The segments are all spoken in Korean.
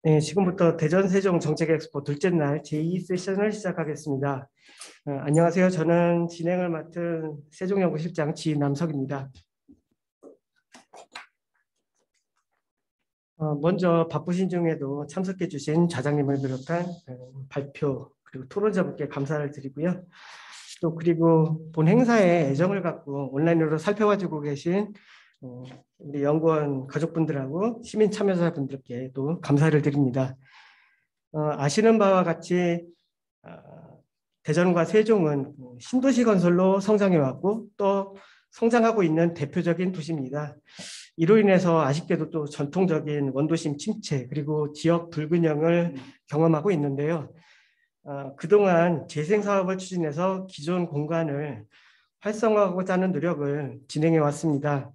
네, 지금부터 대전 세종 정책 엑스포 둘째 날 제2 세션을 시작하겠습니다. 안녕하세요. 저는 진행을 맡은 세종연구실장 지남석입니다. 먼저 바쁘신 중에도 참석해 주신 좌장님을 비롯한 발표 그리고 토론자분께 감사를 드리고요. 또 그리고 본 행사에 애정을 갖고 온라인으로 살펴가지고 계신 우리 연구원 가족분들하고 시민 참여자분들께도 감사를 드립니다. 아시는 바와 같이 대전과 세종은 신도시 건설로 성장해왔고 또 성장하고 있는 대표적인 도시입니다. 이로 인해서 아쉽게도 또 전통적인 원도심 침체 그리고 지역 불균형을 경험하고 있는데요. 그동안 재생사업을 추진해서 기존 공간을 활성화하고자 하는 노력을 진행해 왔습니다.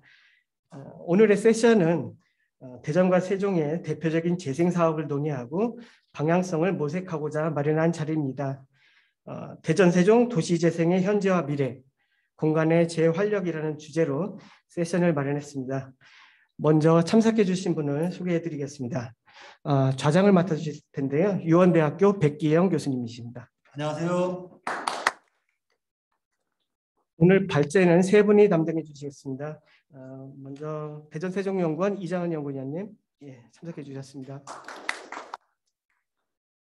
오늘의 세션은 대전과 세종의 대표적인 재생사업을 논의하고 방향성을 모색하고자 마련한 자리입니다. 대전 세종 도시재생의 현재와 미래, 공간의 재활력이라는 주제로 세션을 마련했습니다. 먼저 참석해 주신 분을 소개해 드리겠습니다. 좌장을 맡아주실 텐데요. 유원대학교 백기영 교수님이십니다. 안녕하세요. 오늘 발제는 세 분이 담당해 주시겠습니다. 먼저 대전 세종연구원 이장은 연구위원님 참석해 주셨습니다.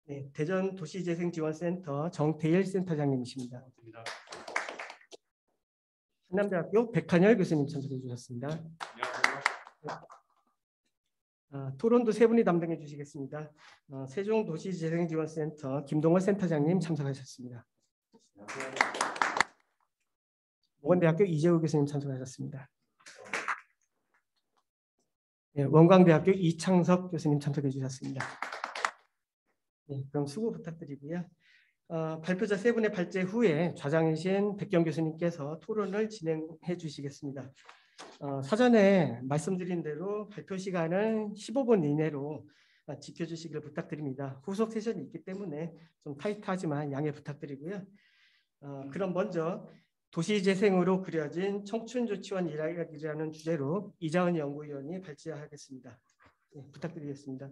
네, 대전 도시재생지원센터 정태일 센터장님이십니다. 한남대학교 백한열 교수님 참석해 주셨습니다. 토론도 세 분이 담당해 주시겠습니다. 세종도시재생지원센터 김동월 센터장님 참석하셨습니다. 모건대학교 이재우 교수님 참석하셨습니다. 네, 원광대학교 이창석 교수님 참석해 주셨습니다. 네, 그럼 수고 부탁드리고요. 발표자 세 분의 발제 후에 좌장이신 백경 교수님께서 토론을 진행해 주시겠습니다. 사전에 말씀드린 대로 발표 시간은 15분 이내로 지켜주시길 부탁드립니다. 후속 세션이 있기 때문에 좀 타이트하지만 양해 부탁드리고요. 그럼 먼저 도시재생으로 그려진 청춘조치원 일하기라는 주제로 이자은 연구위원이 발제하겠습니다. 네, 부탁드리겠습니다.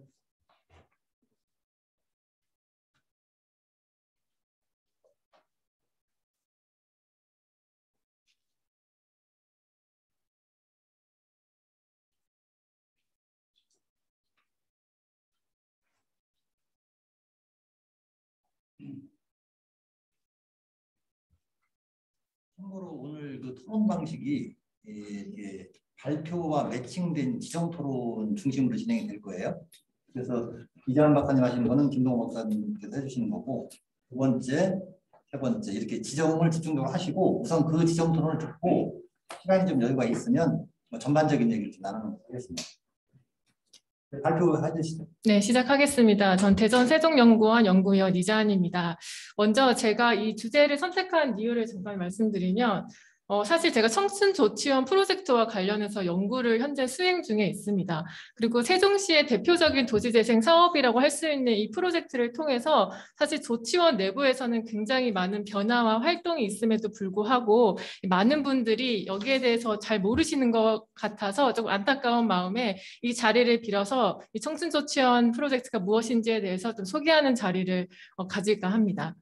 참고로 오늘 그 토론 방식이 발표와 매칭된 지정 토론 중심으로 진행이 될 거예요. 그래서 이자은 박사님 하시는 거는 김동호 박사님께서 해주시는 거고, 두 번째, 세 번째 이렇게 지정을 집중적으로 하시고 우선 그 지정 토론을 듣고 시간이 좀 여유가 있으면 전반적인 얘기를 좀 나누는 거겠습니다. 발표해 주시죠. 네, 시작하겠습니다. 전 대전 세종연구원 연구위원 이자은입니다. 먼저 제가 이 주제를 선택한 이유를 잠깐 말씀드리면 사실 제가 청춘조치원 프로젝트와 관련해서 연구를 현재 수행 중에 있습니다. 그리고 세종시의 대표적인 도시재생 사업이라고 할 수 있는 이 프로젝트를 통해서 사실 조치원 내부에서는 굉장히 많은 변화와 활동이 있음에도 불구하고 많은 분들이 여기에 대해서 잘 모르시는 것 같아서 조금 안타까운 마음에 이 자리를 빌어서 이 청춘조치원 프로젝트가 무엇인지에 대해서 좀 소개하는 자리를 가질까 합니다.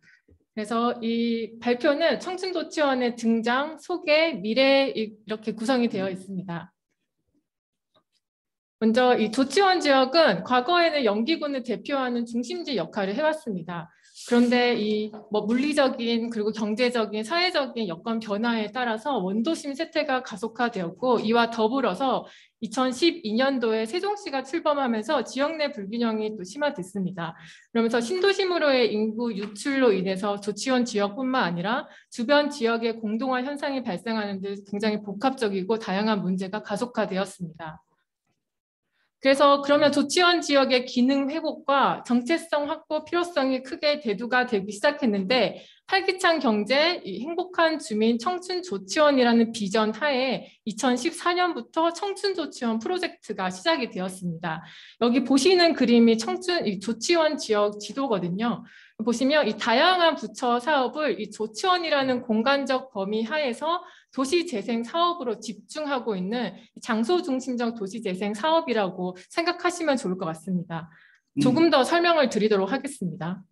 그래서 이 발표는 청춘조치원의 등장, 소개, 미래 이렇게 구성이 되어 있습니다. 먼저 이 조치원 지역은 과거에는 영기군을 대표하는 중심지 역할을 해왔습니다. 그런데 이 물리적인 그리고 경제적인 사회적인 여건 변화에 따라서 원도심 세태가 가속화되었고, 이와 더불어서 2012년도에 세종시가 출범하면서 지역 내 불균형이 또 심화됐습니다. 그러면서 신도심으로의 인구 유출로 인해서 조치원 지역뿐만 아니라 주변 지역의 공동화 현상이 발생하는 데 굉장히 복합적이고 다양한 문제가 가속화되었습니다. 그래서 그러면 조치원 지역의 기능 회복과 정체성 확보 필요성이 크게 대두가 되기 시작했는데, 활기찬 경제, 행복한 주민 청춘조치원이라는 비전 하에 2014년부터 청춘조치원 프로젝트가 시작이 되었습니다. 여기 보시는 그림이 조치원 지역 지도거든요. 보시면 이 다양한 부처 사업을 이 조치원이라는 공간적 범위 하에서 도시재생 사업으로 집중하고 있는 장소 중심적 도시재생 사업이라고 생각하시면 좋을 것 같습니다. 조금 더 설명을 드리도록 하겠습니다.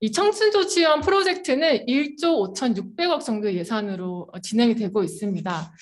이 청춘조치원 프로젝트는 1조 5,600억 정도 예산으로 진행이 되고 있습니다.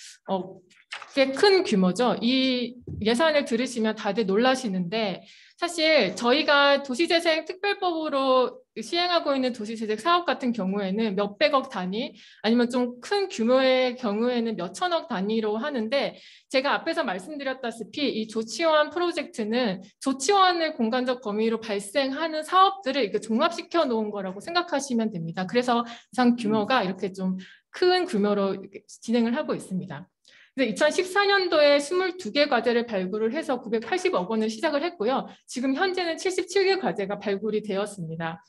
꽤 큰 규모죠. 이 예산을 들으시면 다들 놀라시는데 사실 저희가 도시재생특별법으로 시행하고 있는 도시재생 사업 같은 경우에는 몇백억 단위 아니면 좀 큰 규모의 경우에는 몇천억 단위로 하는데 제가 앞에서 말씀드렸다시피 이 조치원 프로젝트는 조치원을 공간적 범위로 발생하는 사업들을 이렇게 종합시켜 놓은 거라고 생각하시면 됩니다. 그래서 예산 규모가 이렇게 좀 큰 규모로 이렇게 진행을 하고 있습니다. 2014년도에 22개 과제를 발굴을 해서 980억 원을 시작을 했고요. 지금 현재는 77개 과제가 발굴이 되었습니다.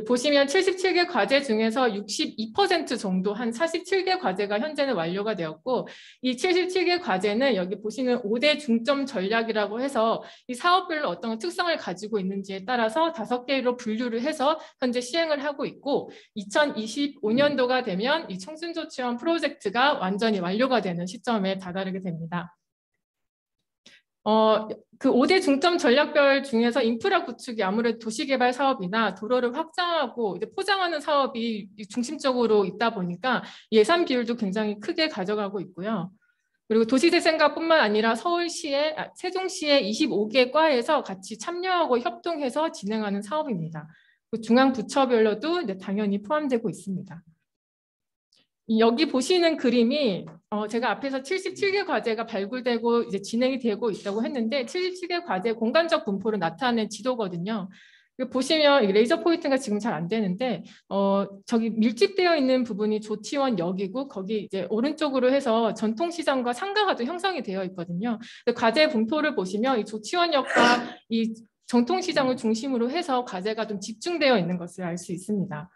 보시면 77개 과제 중에서 62% 정도 한 47개 과제가 현재는 완료가 되었고 이 77개 과제는 여기 보시는 5대 중점 전략이라고 해서 이 사업별로 어떤 특성을 가지고 있는지에 따라서 5개로 분류를 해서 현재 시행을 하고 있고 2025년도가 되면 이 청춘조치원 프로젝트가 완전히 완료가 되는 시점에 다다르게 됩니다. 그 5대 중점 전략별 중에서 인프라 구축이 아무래도 도시개발 사업이나 도로를 확장하고 이제 포장하는 사업이 중심적으로 있다 보니까 예산 비율도 굉장히 크게 가져가고 있고요. 그리고 도시재생과뿐만 아니라 서울시의, 세종시의 25개 과에서 같이 참여하고 협동해서 진행하는 사업입니다. 중앙부처별로도 이제 당연히 포함되고 있습니다. 여기 보시는 그림이 제가 앞에서 77개 과제가 발굴되고 이제 진행이 되고 있다고 했는데 77개 과제 공간적 분포를 나타낸 지도거든요. 보시면 레이저 포인트가 지금 잘 안 되는데 저기 밀집되어 있는 부분이 조치원역이고 거기 이제 오른쪽으로 해서 전통시장과 상가가 또 형성이 되어 있거든요. 과제 분포를 보시면 이 조치원역과 이 전통시장을 중심으로 해서 과제가 좀 집중되어 있는 것을 알 수 있습니다.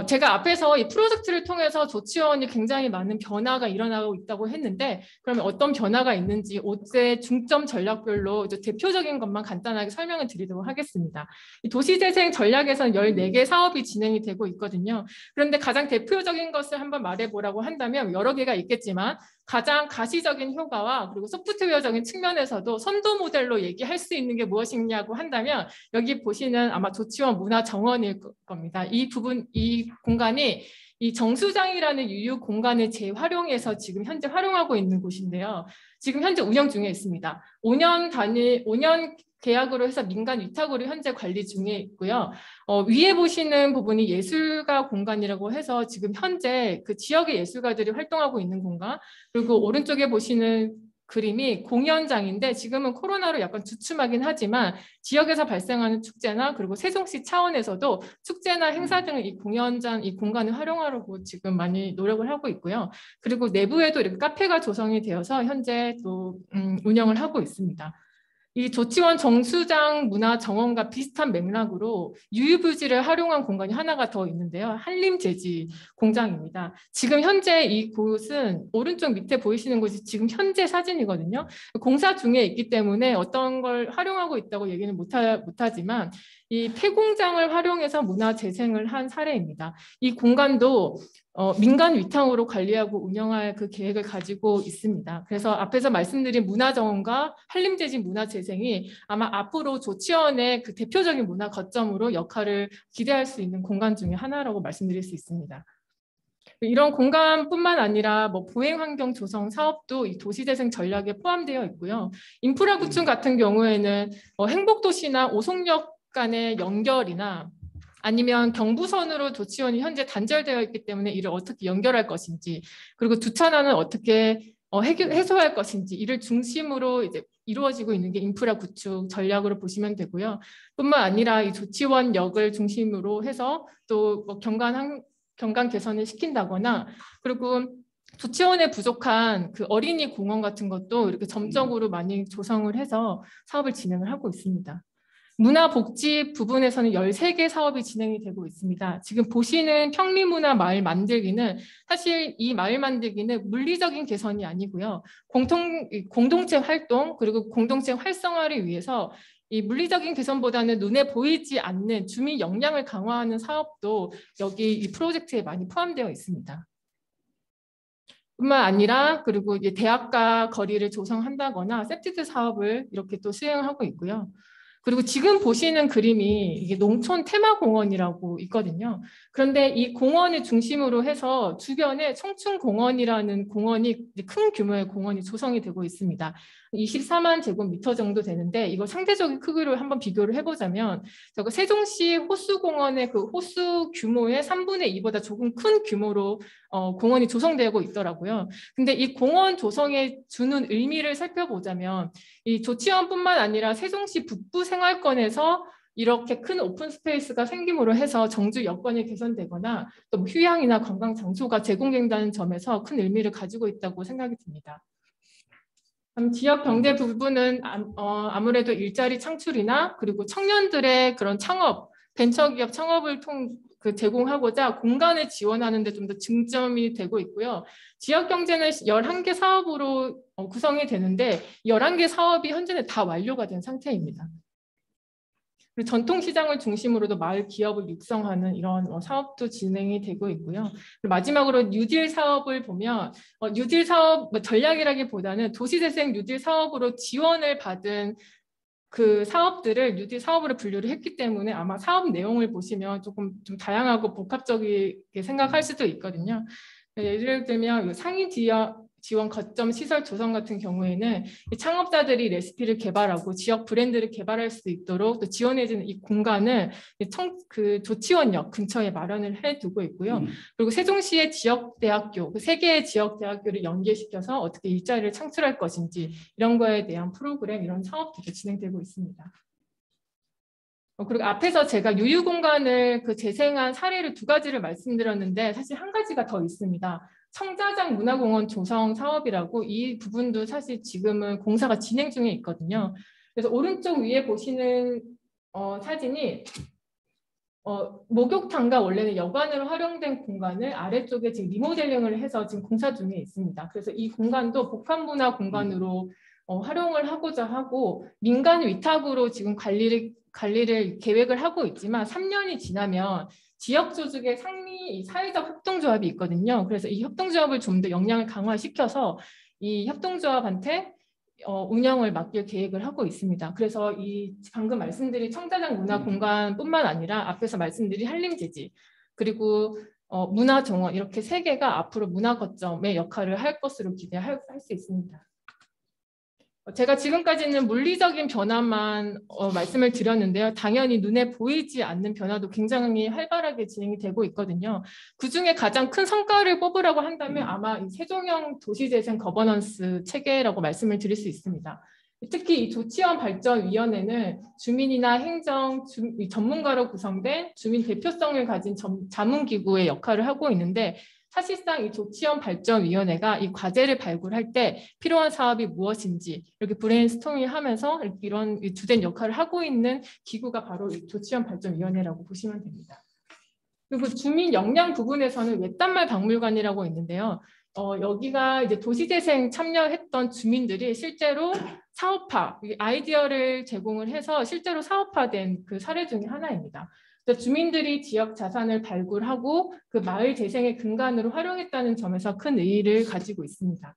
제가 앞에서 이 프로젝트를 통해서 조치원이 굉장히 많은 변화가 일어나고 있다고 했는데 그러면 어떤 변화가 있는지 5대 중점 전략별로 이제 대표적인 것만 간단하게 설명을 드리도록 하겠습니다. 이 도시재생 전략에서는 14개 사업이 진행이 되고 있거든요. 그런데 가장 대표적인 것을 한번 말해보라고 한다면 여러 개가 있겠지만 가장 가시적인 효과와 그리고 소프트웨어적인 측면에서도 선도 모델로 얘기할 수 있는 게 무엇이냐고 한다면 여기 보시는 아마 조치원 문화정원일 겁니다. 이 공간이 이 정수장이라는 유휴 공간을 재활용해서 지금 현재 활용하고 있는 곳인데요. 지금 현재 운영 중에 있습니다. 5년 계약으로 해서 민간 위탁으로 현재 관리 중에 있고요. 위에 보시는 부분이 예술가 공간이라고 해서 지금 현재 그 지역의 예술가들이 활동하고 있는 공간, 그리고 오른쪽에 보시는 그림이 공연장인데 지금은 코로나로 약간 주춤하긴 하지만 지역에서 발생하는 축제나 그리고 세종시 차원에서도 축제나 행사 등을 이 공연장, 이 공간을 활용하려고 지금 많이 노력을 하고 있고요. 그리고 내부에도 이렇게 카페가 조성이 되어서 현재 또 운영을 하고 있습니다. 이 조치원 정수장 문화정원과 비슷한 맥락으로 유유부지를 활용한 공간이 하나가 더 있는데요. 한림재지 공장입니다. 지금 현재 이곳은 오른쪽 밑에 보이시는 곳이 지금 현재 사진이거든요. 공사 중에 있기 때문에 어떤 걸 활용하고 있다고 얘기는 못하지만 이 폐공장을 활용해서 문화재생을 한 사례입니다. 이 공간도 민간 위탁으로 관리하고 운영할 그 계획을 가지고 있습니다. 그래서 앞에서 말씀드린 문화정원과 한림재지 문화재생이 아마 앞으로 조치원의 그 대표적인 문화 거점으로 역할을 기대할 수 있는 공간 중에 하나라고 말씀드릴 수 있습니다. 이런 공간뿐만 아니라 뭐 보행환경 조성 사업도 이 도시재생 전략에 포함되어 있고요. 인프라 구축 같은 경우에는 행복도시나 오송역 간의 연결이나 아니면 경부선으로 조치원이 현재 단절되어 있기 때문에 이를 어떻게 연결할 것인지, 그리고 주차난은 어떻게 해소할 것인지 이를 중심으로 이제 이루어지고 있는 게 인프라 구축 전략으로 보시면 되고요. 뿐만 아니라 이 조치원역을 중심으로 해서 또 뭐 경관 개선을 시킨다거나, 그리고 조치원에 부족한 그 어린이 공원 같은 것도 이렇게 점적으로 많이 조성을 해서 사업을 진행을 하고 있습니다. 문화복지 부분에서는 13개 사업이 진행이 되고 있습니다. 지금 보시는 평리문화 마을 만들기는 사실 이 마을 만들기는 물리적인 개선이 아니고요. 공동체 활동 그리고 공동체 활성화를 위해서 이 물리적인 개선보다는 눈에 보이지 않는 주민 역량을 강화하는 사업도 여기 이 프로젝트에 많이 포함되어 있습니다. 뿐만 아니라 그리고 이제 대학가 거리를 조성한다거나 세티드 사업을 이렇게 또 수행하고 있고요. 그리고 지금 보시는 그림이 이게 농촌 테마공원이라고 있거든요. 그런데 이 공원을 중심으로 해서 주변에 청춘공원이라는 공원이 큰 규모의 공원이 조성이 되고 있습니다. 24만 제곱미터 정도 되는데 이거 상대적인 크기로 한번 비교를 해보자면 저거 세종시 호수공원의 그 호수 규모의 3분의 2보다 조금 큰 규모로 공원이 조성되고 있더라고요. 근데 이 공원 조성에 주는 의미를 살펴보자면 이 조치원뿐만 아니라 세종시 북부 생활권에서 이렇게 큰 오픈 스페이스가 생김으로 해서 정주 여건이 개선되거나 또 휴양이나 관광 장소가 제공된다는 점에서 큰 의미를 가지고 있다고 생각이 듭니다. 지역 경제 부분은 아무래도 일자리 창출이나 그리고 청년들의 그런 창업, 벤처기업 창업을 제공하고자 공간을 지원하는 데 좀 더 중점이 되고 있고요. 지역 경제는 11개 사업으로 구성이 되는데 11개 사업이 현재는 다 완료가 된 상태입니다. 그리고 전통시장을 중심으로도 마을 기업을 육성하는 이런 사업도 진행이 되고 있고요. 그리고 마지막으로 뉴딜 사업을 보면 뉴딜 사업 전략이라기보다는 도시재생 뉴딜 사업으로 지원을 받은 그 사업들을 뉴딜 사업으로 분류를 했기 때문에 아마 사업 내용을 보시면 조금 좀 다양하고 복합적이게 생각할 수도 있거든요. 예를 들면 상위 지원 거점 시설 조성 같은 경우에는 이 창업자들이 레시피를 개발하고 지역 브랜드를 개발할 수 있도록 또 지원해주는 이 공간을 그 조치원역 근처에 마련을 해두고 있고요. 그리고 세종시의 지역대학교, 그 3개의 지역대학교를 연계시켜서 어떻게 일자리를 창출할 것인지 이런 거에 대한 프로그램, 이런 사업들이 진행되고 있습니다. 그리고 앞에서 제가 유휴공간을 재생한 사례를 2가지를 말씀드렸는데 사실 한 가지가 더 있습니다. 청자장 문화공원 조성 사업이라고 이 부분도 사실 지금은 공사가 진행 중에 있거든요. 그래서 오른쪽 위에 보시는 사진이 목욕탕과 원래는 여관으로 활용된 공간을 아래쪽에 지금 리모델링을 해서 지금 공사 중에 있습니다. 그래서 이 공간도 복합문화 공간으로 활용을 하고자 하고 민간 위탁으로 지금 관리를 계획을 하고 있지만 3년이 지나면 지역 조직의 상위 사회적 협동조합이 있거든요. 그래서 이 협동조합을 좀 더 역량을 강화시켜서 이 협동조합한테 운영을 맡길 계획을 하고 있습니다. 그래서 이 방금 말씀드린 청자장 문화공간뿐만 아니라 앞에서 말씀드린 한림재지 그리고 문화정원 이렇게 3개가 앞으로 문화거점의 역할을 할 것으로 기대할 수 있습니다. 제가 지금까지는 물리적인 변화만 말씀을 드렸는데요. 당연히 눈에 보이지 않는 변화도 굉장히 활발하게 진행이 되고 있거든요. 그중에 가장 큰 성과를 뽑으라고 한다면 아마 이 세종형 도시재생 거버넌스 체계라고 말씀을 드릴 수 있습니다. 특히 이 조치원발전위원회는 주민이나 행정, 전문가로 구성된 주민 대표성을 가진 자문기구의 역할을 하고 있는데 사실상 이 조치원발전위원회가 이 과제를 발굴할 때 필요한 사업이 무엇인지 이렇게 브레인스토밍 하면서 이런 주된 역할을 하고 있는 기구가 바로 이 조치원발전위원회라고 보시면 됩니다. 그리고 주민 역량 부분에서는 외딴마을 박물관이라고 있는데요. 여기가 이제 도시재생 참여했던 주민들이 실제로 사업화, 아이디어를 제공을 해서 실제로 사업화된 그 사례 중에 하나입니다. 주민들이 지역 자산을 발굴하고 그 마을 재생의 근간으로 활용했다는 점에서 큰 의의를 가지고 있습니다.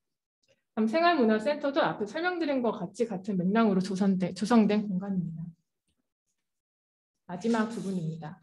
다음 생활문화센터도 앞에 설명드린 것 같이 같은 맥락으로 조성된 공간입니다. 마지막 부분입니다.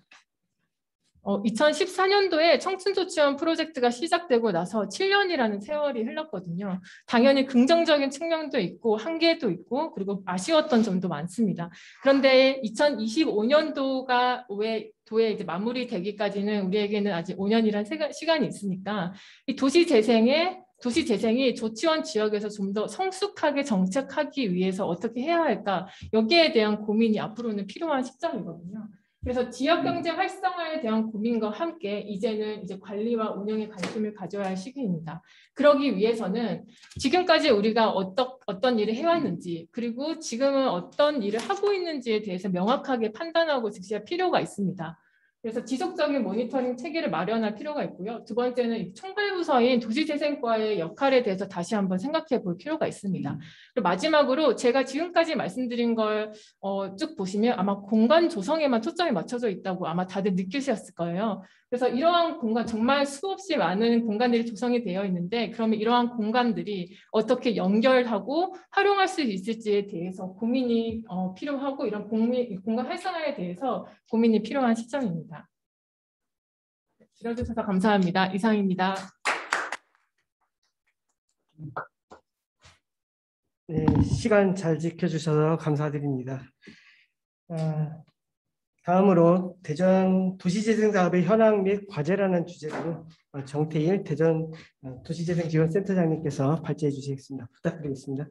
2014년도에 청춘조치원 프로젝트가 시작되고 나서 7년이라는 세월이 흘렀거든요. 당연히 긍정적인 측면도 있고 한계도 있고 그리고 아쉬웠던 점도 많습니다. 그런데 2025년도에 이제 마무리되기까지는 우리에게는 아직 5년이라는 시간이 있으니까 이 도시재생이 조치원 지역에서 좀 더 성숙하게 정착하기 위해서 어떻게 해야 할까 여기에 대한 고민이 앞으로는 필요한 시점이거든요. 그래서 지역경제 활성화에 대한 고민과 함께 이제는 관리와 운영에 관심을 가져야 할 시기입니다. 그러기 위해서는 지금까지 우리가 어떤 일을 해왔는지 그리고 지금은 어떤 일을 하고 있는지에 대해서 명확하게 판단하고 직시할 필요가 있습니다. 그래서 지속적인 모니터링 체계를 마련할 필요가 있고요. 두 번째는 총괄부서인 도시재생과의 역할에 대해서 다시 한번 생각해 볼 필요가 있습니다. 그리고 마지막으로 제가 지금까지 말씀드린 걸 쭉 보시면 아마 공간 조성에만 초점이 맞춰져 있다고 아마 다들 느끼셨을 거예요. 그래서 이러한 공간, 정말 수없이 많은 공간들이 조성이 되어 있는데 그러면 이러한 공간들이 어떻게 연결하고 활용할 수 있을지에 대해서 고민이 필요하고 이런 공간 활성화에 대해서 고민이 필요한 시점입니다. 들어주셔서 감사합니다. 이상입니다. 네, 시간 잘 지켜주셔서 감사드립니다. 다음으로 대전 도시재생사업의 현황 및 과제라는 주제로 정태일 대전 도시재생지원센터장님께서 발제해 주시겠습니다. 부탁드리겠습니다.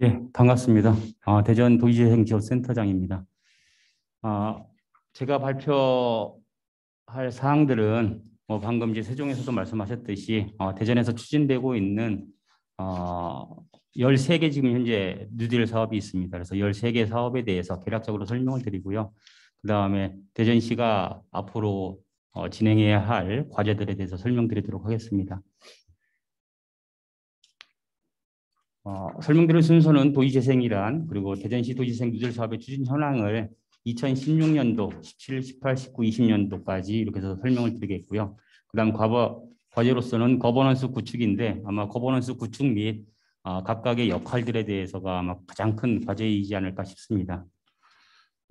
예, 반갑습니다. 대전 도시재생지원센터장입니다. 제가 발표할 사항들은 방금 이제 세종에서도 말씀하셨듯이 대전에서 추진되고 있는 13개 지금 현재 뉴딜 사업이 있습니다. 그래서 13개 사업에 대해서 개략적으로 설명을 드리고요. 그다음에 대전시가 앞으로 진행해야 할 과제들에 대해서 설명드리도록 하겠습니다. 설명드릴 순서는 도시재생이란 그리고 대전시 도시재생 뉴딜 사업의 추진 현황을 2016년도, 17, 18, 19, 20년도까지 이렇게 해서 설명을 드리겠고요. 그다음 과제로서는 거버넌스 구축인데 아마 거버넌스 구축 및 각각의 역할들에 대해서가 아마 가장 큰 과제이지 않을까 싶습니다.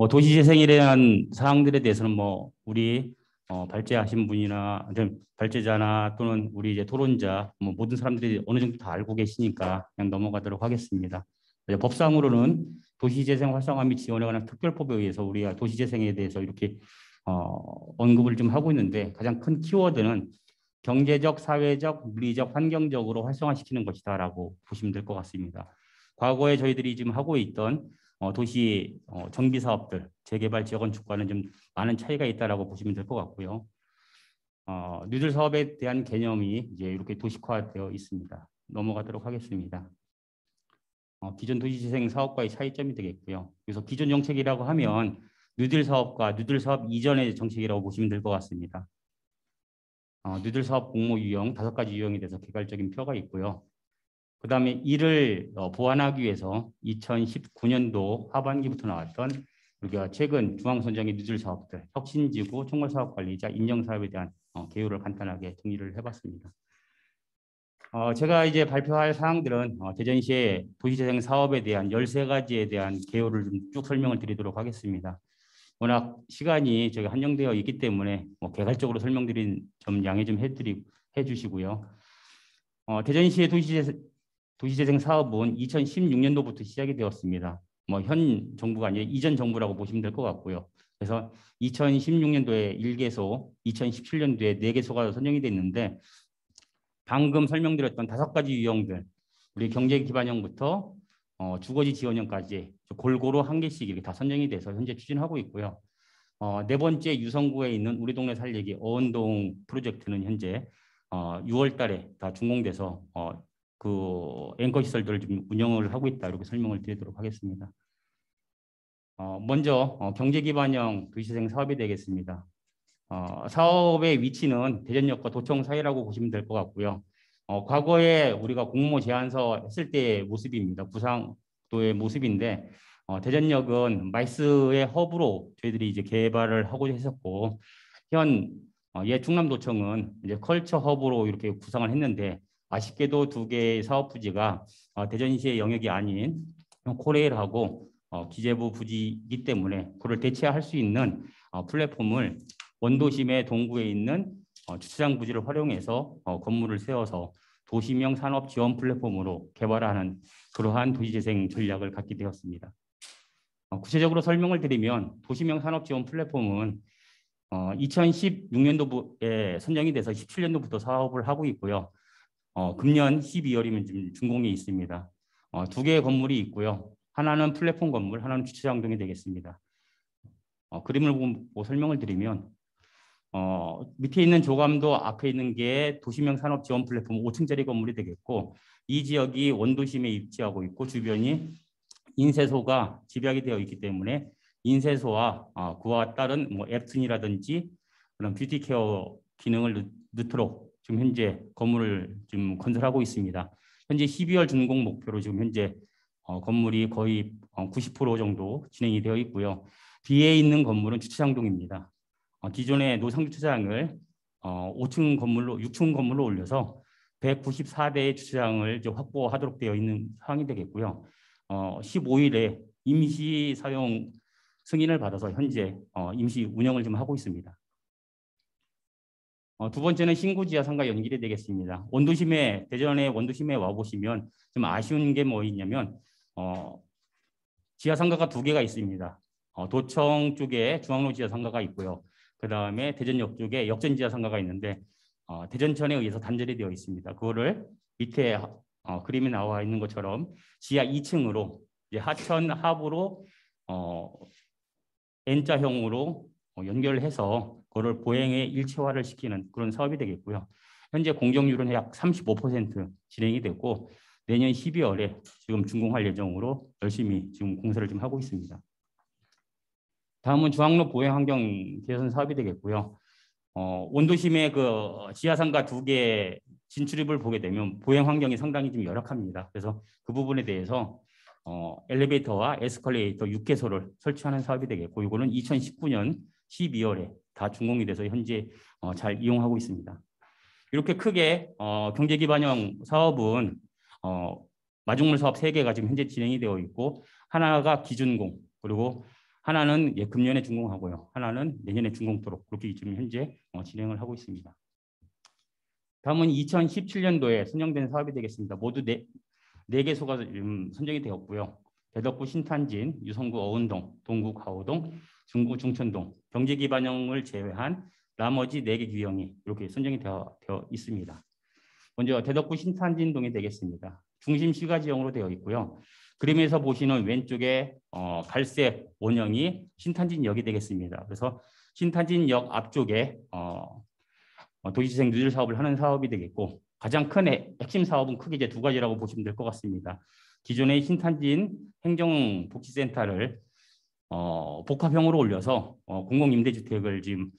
도시재생에 대한 사항들에 대해서는 우리 발제하신 분이나 발제자나 또는 우리 이제 토론자 모든 사람들이 어느 정도 다 알고 계시니까 그냥 넘어가도록 하겠습니다. 법상으로는 도시재생 활성화 및 지원에 관한 특별법에 의해서 우리가 도시재생에 대해서 이렇게 언급을 좀 하고 있는데 가장 큰 키워드는 경제적, 사회적, 물리적, 환경적으로 활성화시키는 것이다라고 보시면 될 것 같습니다. 과거에 저희들이 지금 하고 있던 도시 정비 사업들, 재개발 재건축과는 좀 많은 차이가 있다라고 보시면 될 것 같고요. 뉴딜 사업에 대한 개념이 이제 이렇게 도식화되어 있습니다. 넘어가도록 하겠습니다. 기존 도시재생 사업과의 차이점이 되겠고요. 그래서 기존 정책이라고 하면 뉴딜 사업과 뉴딜 사업 이전의 정책이라고 보시면 될 것 같습니다. 뉴딜 사업 공모 유형 5가지 유형에 대해서 개괄적인 표가 있고요. 그 다음에 이를 보완하기 위해서 2019년도 하반기부터 나왔던 우리가 최근 중앙선정의 뉴딜 사업들, 혁신지구, 총괄사업관리자, 인정사업에 대한 개요를 간단하게 정리를 해봤습니다. 제가 이제 발표할 사항들은 대전시의 도시재생 사업에 대한 13가지에 대한 개요를 좀 쭉 설명을 드리도록 하겠습니다. 워낙 시간이 저희가 한정되어 있기 때문에 개괄적으로 설명드린 점 양해 좀 해주시고요. 대전시의 도시재생 사업은 2016년도부터 시작이 되었습니다. 현 정부가 아니라 이전 정부라고 보시면 될 것 같고요. 그래서 2016년도에 1개소, 2017년도에 4개소가 선정이 됐는데 방금 설명드렸던 5가지 유형들, 우리 경제 기반형부터 주거지 지원형까지 골고루 1개씩 이렇게 다 선정이 돼서 현재 추진하고 있고요. 4번째 유성구에 있는 우리 동네 살리기 어원동 프로젝트는 현재 6월 달에 다 준공돼서 그 앵커 시설들을 좀 운영을 하고 있다 이렇게 설명을 드리도록 하겠습니다. 먼저 경제 기반형 도시재생 사업이 되겠습니다. 사업의 위치는 대전역과 도청 사이라고 보시면 될 것 같고요. 과거에 우리가 공모 제안서 했을 때의 모습입니다. 구상도의 모습인데 대전역은 마이스의 허브로 저희들이 이제 개발을 하고 했었고 현 충남도청은 이제 컬처 허브로 이렇게 구상을 했는데 아쉽게도 2개의 사업 부지가 대전시의 영역이 아닌 코레일하고 기재부 부지이기 때문에 그를 대체할 수 있는 플랫폼을 원도심의 동구에 있는 주차장 부지를 활용해서 건물을 세워서 도시명 산업 지원 플랫폼으로 개발하는 그러한 도시재생 전략을 갖게 되었습니다. 구체적으로 설명을 드리면 도시명 산업 지원 플랫폼은 2016년도에 선정이 돼서 17년도부터 사업을 하고 있고요. 금년 12월이면 지금 준공에 있습니다. 2개의 건물이 있고요. 하나는 플랫폼 건물, 하나는 주차장 등이 되겠습니다. 그림을 보고 설명을 드리면 밑에 있는 조감도 앞에 있는 게 도시명 산업 지원 플랫폼 5층짜리 건물이 되겠고 이 지역이 원도심에 입지하고 있고 주변이 인쇄소가 집약이 되어 있기 때문에 인쇄소와 그와 따른 뭐 앱슨이라든지 그런 뷰티 케어 기능을 넣도록 지금 현재 건물을 지금 건설하고 있습니다. 현재 12월 준공 목표로 지금 현재 건물이 거의 90% 정도 진행이 되어 있고요. 뒤에 있는 건물은 주차장동입니다. 기존의 노상 주차장을 5층 건물로 6층 건물로 올려서 194대의 주차장을 이제 확보하도록 되어 있는 상황이 되겠고요. 15일에 임시 사용 승인을 받아서 현재 임시 운영을 좀 하고 있습니다. 두 번째는 신구 지하상가 연결이 되겠습니다. 원도심에 대전의 원도심에 와 보시면 좀 아쉬운 게 뭐 있냐면 지하상가가 2개가 있습니다. 도청 쪽에 중앙로 지하상가가 있고요. 그 다음에 대전역 쪽에 역전 지하상가가 있는데 대전천에 의해서 단절이 되어 있습니다. 그거를 밑에 그림이 나와 있는 것처럼 지하 2층으로 이제 하천 하부로 N자형으로 연결해서 그걸 보행에 일체화를 시키는 그런 사업이 되겠고요. 현재 공정률은 약 35% 진행이 됐고 내년 12월에 지금 준공할 예정으로 열심히 지금 공사를 좀 하고 있습니다. 다음은 중앙로 보행 환경 개선 사업이 되겠고요. 원도심의 그 지하상가 2개 진출입을 보게 되면 보행 환경이 상당히 좀 열악합니다. 그래서 그 부분에 대해서 엘리베이터와 에스컬레이터 6개소를 설치하는 사업이 되겠고 이거는 2019년 12월에 다 준공이 돼서 현재 잘 이용하고 있습니다. 이렇게 크게 경제기반형 사업은 마중물 사업 3개가 지금 현재 진행이 되어 있고 하나가 기준공 그리고 하나는 금년에 준공하고요. 하나는 내년에 준공토록 그렇게 지금 현재 진행을 하고 있습니다. 다음은 2017년도에 선정된 사업이 되겠습니다. 모두 4개소가 지금 선정이 되었고요. 대덕구 신탄진, 유성구 어운동, 동구 가오동, 중구 중천동 경제기반형을 제외한 나머지 4개 규형이 이렇게 선정이 되어 있습니다. 먼저 대덕구 신탄진동이 되겠습니다. 중심 시가지형으로 되어 있고요. 그림에서 보시는 왼쪽에 갈색 원형이 신탄진역이 되겠습니다. 그래서 신탄진역 앞쪽에 도시재생 누질 사업을 하는 사업이 되겠고 가장 큰 핵심 사업은 크게 이제 2가지라고 보시면 될 것 같습니다. 기존의 신탄진 행정복지센터를 복합형으로 올려서 공공임대주택을 지금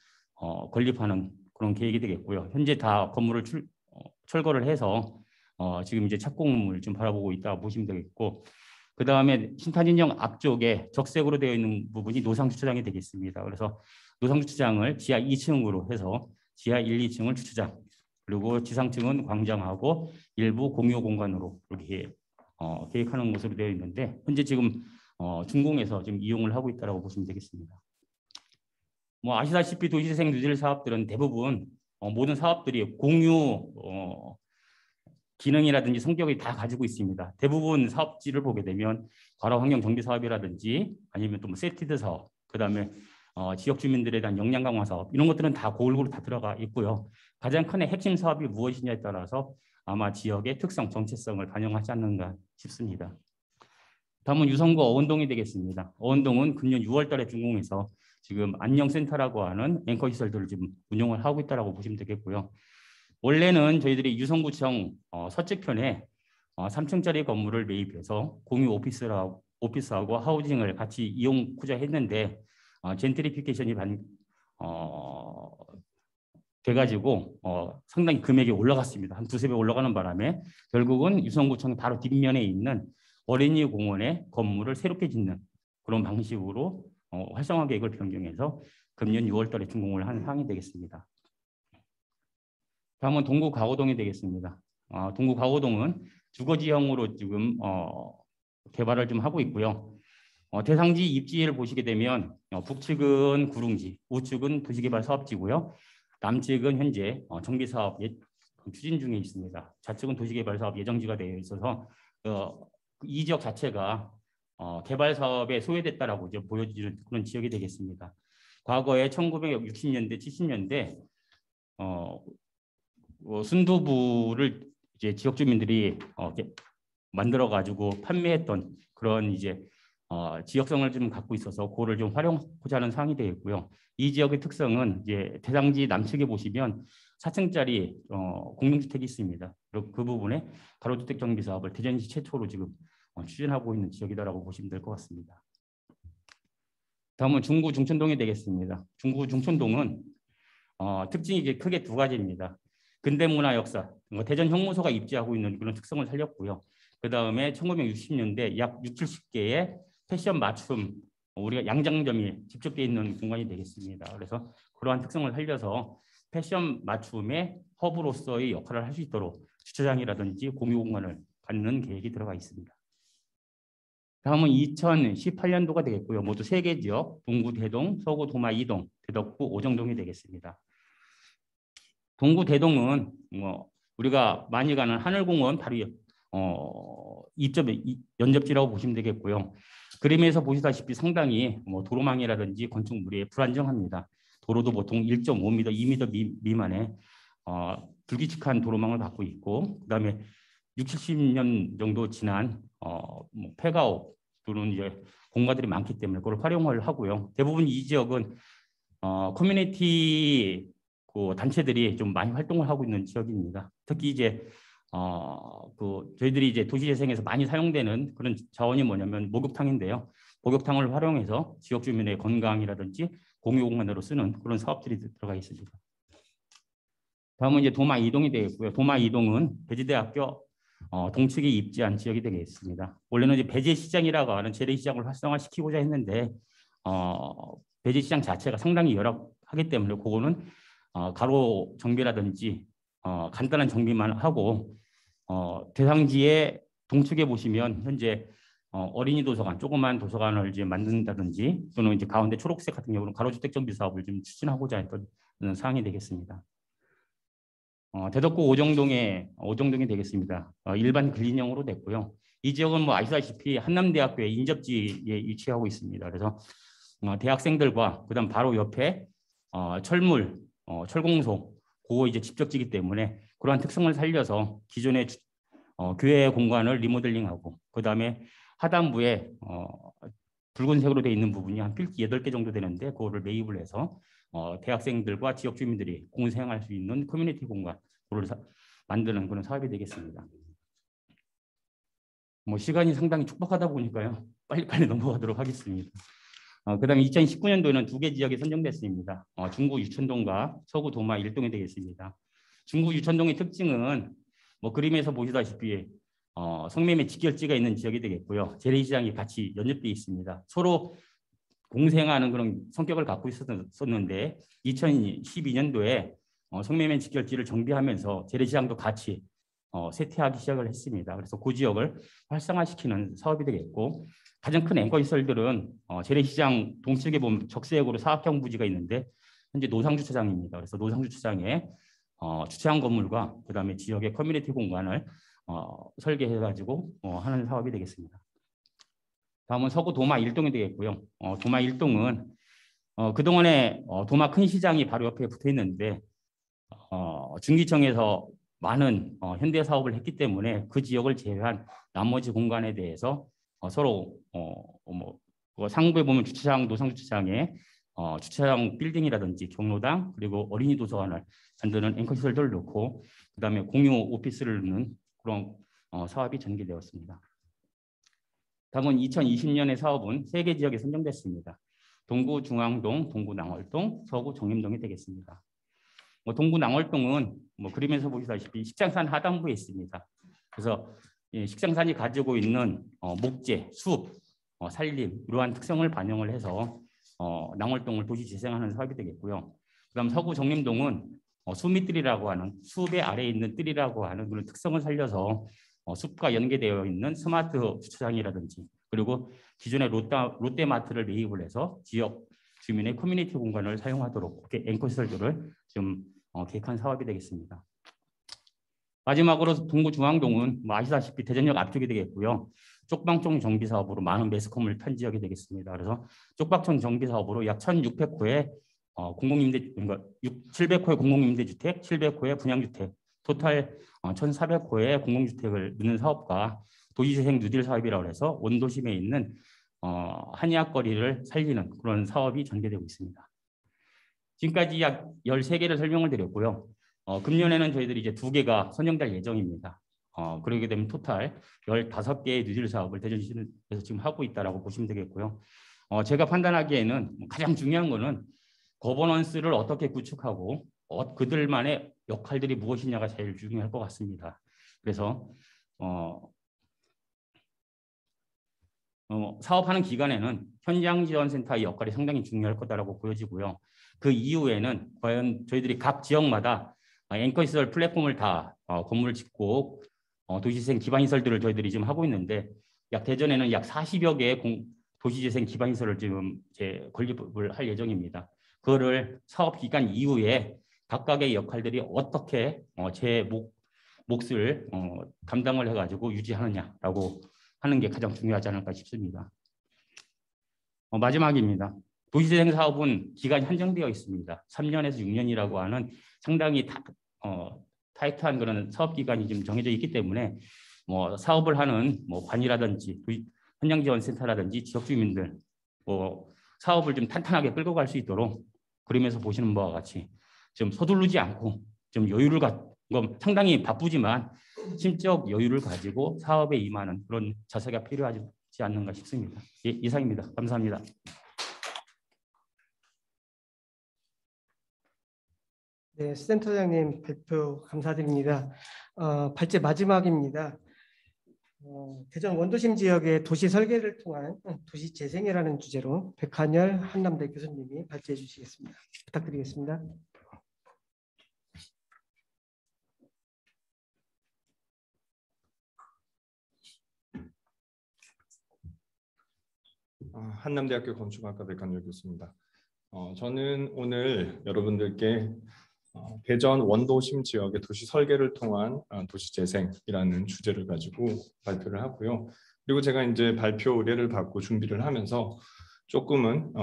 건립하는 그런 계획이 되겠고요. 현재 다 건물을 철거를 해서 지금 이제 착공을 좀 바라보고 있다 보시면 되겠고 그 다음에 신탄진역 앞쪽에 적색으로 되어 있는 부분이 노상주차장이 되겠습니다. 그래서 노상주차장을 지하 2층으로 해서 지하 1, 2층을 주차장 그리고 지상층은 광장하고 일부 공유 공간으로 이렇게 계획하는 것으로 되어 있는데 현재 지금 준공해서 지금 이용을 하고 있다고 보시면 되겠습니다. 뭐 아시다시피 도시재생 누질 사업들은 대부분 모든 사업들이 공유 기능이라든지 성격이 다 가지고 있습니다. 대부분 사업지를 보게 되면 과로 환경 정비 사업이라든지 아니면 또 뭐 세티드 사업, 그다음에 지역 주민들에 대한 역량 강화 사업 이런 것들은 다 골고루 다 들어가 있고요. 가장 큰 핵심 사업이 무엇이냐에 따라서 아마 지역의 특성, 정체성을 반영하지 않는가 싶습니다. 다음은 유성구 어운동이 되겠습니다. 어운동은 금년 6월 달에 준공해서 지금 안녕센터라고 하는 앵커 시설들을 지금 운영을 하고 있다고 보시면 되겠고요. 원래는 저희들이 유성구청 서측편에 3층짜리 건물을 매입해서 공유 오피스하고 하우징을 같이 이용하자 했는데 젠트리피케이션이 돼가지고 상당히 금액이 올라갔습니다. 한 2~3배 올라가는 바람에 결국은 유성구청 바로 뒷면에 있는 어린이 공원에 건물을 새롭게 짓는 그런 방식으로 활성화 계획을 변경해서 금년 6월 달에 준공을 한 상황이 되겠습니다. 다음은 동구 가오동이 되겠습니다. 동구 가오동은 주거지형으로 지금 개발을 좀 하고 있고요. 대상지 입지를 보시게 되면 북측은 구릉지, 우측은 도시개발 사업지고요. 남측은 현재 정비사업 추진 중에 있습니다. 좌측은 도시개발 사업 예정지가 되어 있어서 이 지역 자체가 개발 사업에 소외됐다라고 이제 보여지는 그런 지역이 되겠습니다. 과거에 1960년대, 70년대 순두부를 이제 지역 주민들이 만들어 가지고 판매했던 그런 이제 지역성을 좀 갖고 있어서 그거를 좀 활용하고자 하는 사항이 되겠고요. 이 지역의 특성은 이제 대상지 남측에 보시면 4층짜리 공동주택이 있습니다. 그리고 그 부분에 가로주택 정비 사업을 대전시 최초로 지금 추진하고 있는 지역이다라고 보시면 될 것 같습니다. 다음은 중구 중천동이 되겠습니다. 중구 중천동은 특징이 이제 크게 두 가지입니다. 근대문화 역사, 대전 형무소가 입지하고 있는 그런 특성을 살렸고요. 그 다음에 1960년대 약 60-70개의 패션 맞춤, 우리가 양장점이 집적되어 있는 공간이 되겠습니다. 그래서 그러한 특성을 살려서 패션 맞춤의 허브로서의 역할을 할 수 있도록 주차장이라든지 공유 공간을 갖는 계획이 들어가 있습니다. 다음은 2018년도가 되겠고요. 모두 3개 지역, 동구 대동, 서구 도마 2동, 대덕구 오정동이 되겠습니다. 동구 대동은 우리가 많이 가는 하늘공원 바로 연접지라고 보시면 되겠고요. 그림에서 보시다시피 상당히 도로망이라든지 건축물이 불안정합니다. 도로도 보통 1.5m, 2m 미만의 불규칙한 도로망을 갖고 있고, 그다음에 60-70년 정도 지난 폐가옥 또는 이제 공가들이 많기 때문에 그걸 활용을 하고요. 대부분 이 지역은 커뮤니티 단체들이 좀 많이 활동을 하고 있는 지역입니다. 특히 이제 저희들이 이제 도시재생에서 많이 사용되는 그런 자원이 뭐냐면 목욕탕인데요. 목욕탕을 활용해서 지역 주민의 건강이라든지 공유 공간으로 쓰는 그런 사업들이 들어가 있습니다. 다음은 이제 도마 2동이 되겠고요. 도마 2동은 배지대학교 동측에 입지한 지역이 되겠습니다. 원래는 이제 배재시장이라고 하는 재래시장을 활성화시키고자 했는데 배재시장 자체가 상당히 열악하기 때문에 그거는 가로 정비라든지 간단한 정비만 하고 대상지의 동측에 보시면 현재 어린이 도서관, 조그만 도서관을 이제 만든다든지 또는 이제 가운데 초록색 같은 경우는 가로주택 정비 사업을 좀 추진하고자 했던 사항이 되겠습니다. 대덕구 오정동이 되겠습니다. 일반 근린형으로 됐고요. 이 지역은 아시다시피 한남대학교의 인접지에 위치하고 있습니다. 그래서 대학생들과 그다음 바로 옆에 철공소 그거 이제 집적지기 때문에 그러한 특성을 살려서 기존의 교회 공간을 리모델링하고 그다음에 하단부에 붉은색으로 되어 있는 부분이 한 필지 8개 정도 되는데 그거를 매입을 해서 대학생들과 지역 주민들이 공생할 수 있는 커뮤니티 공간을 만드는 그런 사업이 되겠습니다. 시간이 상당히 촉박하다 보니까요. 빨리빨리 넘어가도록 하겠습니다. 그다음에 2019년도에는 2개 지역이 선정됐습니다. 중구 유천동과 서구 도마 1동이 되겠습니다. 중구 유천동의 특징은 그림에서 보시다시피 성매매 직결지가 있는 지역이 되겠고요. 재래시장이 같이 연접되어 있습니다. 서로 공생하는 그런 성격을 갖고 있었는데 2012년도에 성매매 직결지를 정비하면서 재래시장도 같이 쇠퇴하기 시작을 했습니다. 그래서 그 지역을 활성화시키는 사업이 되겠고 가장 큰 앵커 시설들은 재래시장 동측에 보면 적세역으로 사업형 부지가 있는데 현재 노상주차장입니다. 그래서 노상주차장에 주차장 건물과 그다음에 지역의 커뮤니티 공간을 설계해가지고 하는 사업이 되겠습니다. 다음은 서구 도마 1동이 되겠고요. 도마 1동은 그동안에 도마 큰 시장이 바로 옆에 붙어 있는데 중기청에서 많은 현대 사업을 했기 때문에 그 지역을 제외한 나머지 공간에 대해서 서로 상부에 보면 주차장, 노상주차장에 주차장 빌딩이라든지 경로당 그리고 어린이 도서관을 만드는 앵커 시설들을 넣고 그다음에 공유 오피스를 넣는 그런 사업이 전개되었습니다. 다음은 2020년의 사업은 3개 지역에 선정됐습니다. 동구 중앙동, 동구 낭월동, 서구 정림동이 되겠습니다. 동구 낭월동은 그림에서 보시다시피 식장산 하단부에 있습니다. 그래서 식장산이 가지고 있는 목재, 숲, 산림 이러한 특성을 반영을 해서 낭월동을 도시 재생하는 사업이 되겠고요. 그다음 서구 정림동은 수미뜰이라고 하는 숲의 아래에 있는 뜰이라고 하는 그런 특성을 살려서 숲과 연계되어 있는 스마트 주차장이라든지 그리고 기존의 롯데마트를 매입을 해서 지역 주민의 커뮤니티 공간을 사용하도록 앵커 시설들을 좀 계획한 사업이 되겠습니다. 마지막으로 동구 중앙동은 아시다시피 대전역 앞쪽이 되겠고요. 쪽방촌 정비 사업으로 많은 매스컴을 탄 지역이 되겠습니다. 그래서 쪽방촌 정비 사업으로 약 1,600호의 700호의 공공임대주택, 700호의 분양주택, 토탈 1,400호의 공공주택을 넣는 사업과 도시재생 뉴딜 사업이라고 해서 원도심에 있는 한의학거리를 살리는 그런 사업이 전개되고 있습니다. 지금까지 약 13개를 설명을 드렸고요. 금년에는 저희들이 이제 2개가 선정될 예정입니다. 그러게 되면 토탈 15개의 뉴딜 사업을 대전시에서 지금 하고 있다라고 보시면 되겠고요. 제가 판단하기에는 가장 중요한 거는 거버넌스를 어떻게 구축하고 그들만의 역할들이 무엇이냐가 제일 중요할 것 같습니다. 그래서 사업하는 기간에는 현장지원센터의 역할이 상당히 중요할 거다라고 보여지고요. 그 이후에는 과연 저희들이 각 지역마다 앵커시설 플랫폼을 다 건물을 짓고 도시재생 기반시설들을 저희들이 지금 하고 있는데 대전에는 약 40여 개의 도시재생 기반시설을 지금 건립을 할 예정입니다. 그거를 사업 기간 이후에 각각의 역할들이 어떻게 제 몫을 감당을 해가지고 유지하느냐라고 하는 게 가장 중요하지 않을까 싶습니다. 마지막입니다. 도시재생 사업은 기간이 한정되어 있습니다. 3년에서 6년이라고 하는 상당히 타이트한 그런 사업 기간이 지금 정해져 있기 때문에 사업을 하는 관이라든지 현장지원센터라든지 지역 주민들 사업을 좀 탄탄하게 끌고 갈 수 있도록 그림에서 보시는 바와 같이 좀 서두르지 않고 좀 여유를 상당히 바쁘지만 심적 여유를 가지고 사업에 임하는 그런 자세가 필요하지 않는가 싶습니다. 예, 이상입니다. 감사합니다. 네, 센터장님 발표 감사드립니다. 발제 마지막입니다. 대전 원도심 지역의 도시 설계를 통한 도시 재생이라는 주제로 백한열 한남대 교수님이 발제해 주시겠습니다. 부탁드리겠습니다. 한남대학교 건축학과 백한열 교수입니다. 저는 오늘 여러분들께 대전 원도심 지역의 도시 설계를 통한 도시 재생이라는 주제를 가지고 발표를 하고요. 그리고 제가 이제 발표 의뢰를 받고 준비를 하면서 조금은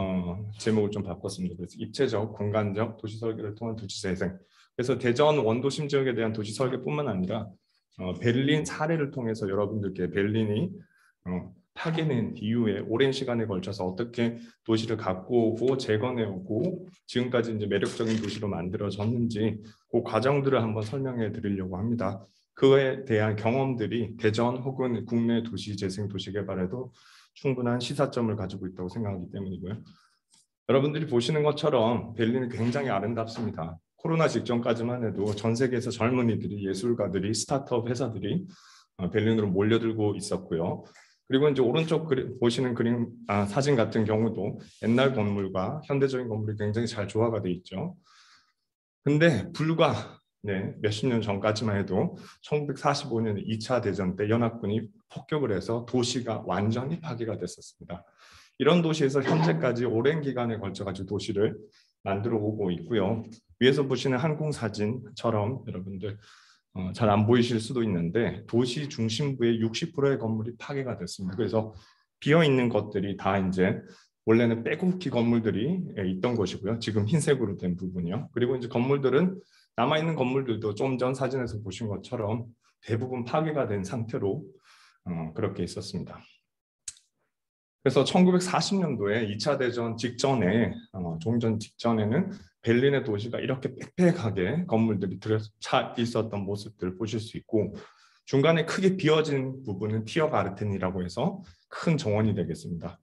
제목을 좀 바꿨습니다. 그래서 입체적, 공간적 도시 설계를 통한 도시 재생. 그래서 대전 원도심 지역에 대한 도시 설계뿐만 아니라 베를린 사례를 통해서 여러분들께 베를린이 파괴된 이후에 오랜 시간에 걸쳐서 어떻게 도시를 갖고 오고 재건해 오고 지금까지 이제 매력적인 도시로 만들어졌는지 그 과정들을 한번 설명해 드리려고 합니다. 그에 대한 경험들이 대전 혹은 국내 도시 재생 도시 개발에도 충분한 시사점을 가지고 있다고 생각하기 때문이고요. 여러분들이 보시는 것처럼 베를린은 굉장히 아름답습니다. 코로나 직전까지만 해도 전 세계에서 젊은이들이, 예술가들이, 스타트업 회사들이 베를린으로 몰려들고 있었고요. 그리고 이제 오른쪽 보시는 사진 같은 경우도 옛날 건물과 현대적인 건물이 굉장히 잘 조화가 돼 있죠. 근데 불과 몇십 년 전까지만 해도 1945년 2차 대전 때 연합군이 폭격을 해서 도시가 완전히 파괴가 됐었습니다. 이런 도시에서 현재까지 오랜 기간에 걸쳐가지고 도시를 만들어 오고 있고요. 위에서 보시는 항공 사진처럼 여러분들 잘 안 보이실 수도 있는데 도시 중심부의 60%의 건물이 파괴가 됐습니다. 그래서 비어있는 것들이 다 이제 원래는 빼곡히 건물들이 있던 것이고요. 지금 흰색으로 된 부분이요. 그리고 이제 건물들은 남아있는 건물들도 좀 전 사진에서 보신 것처럼 대부분 파괴가 된 상태로 그렇게 있었습니다. 그래서 1940년도에 2차 대전 직전에 종전 직전에는 베를린의 도시가 이렇게 빽빽하게 건물들이 들어차 있었던 모습들을 보실 수 있고 중간에 크게 비어진 부분은 티어가르텐이라고 해서 큰 정원이 되겠습니다.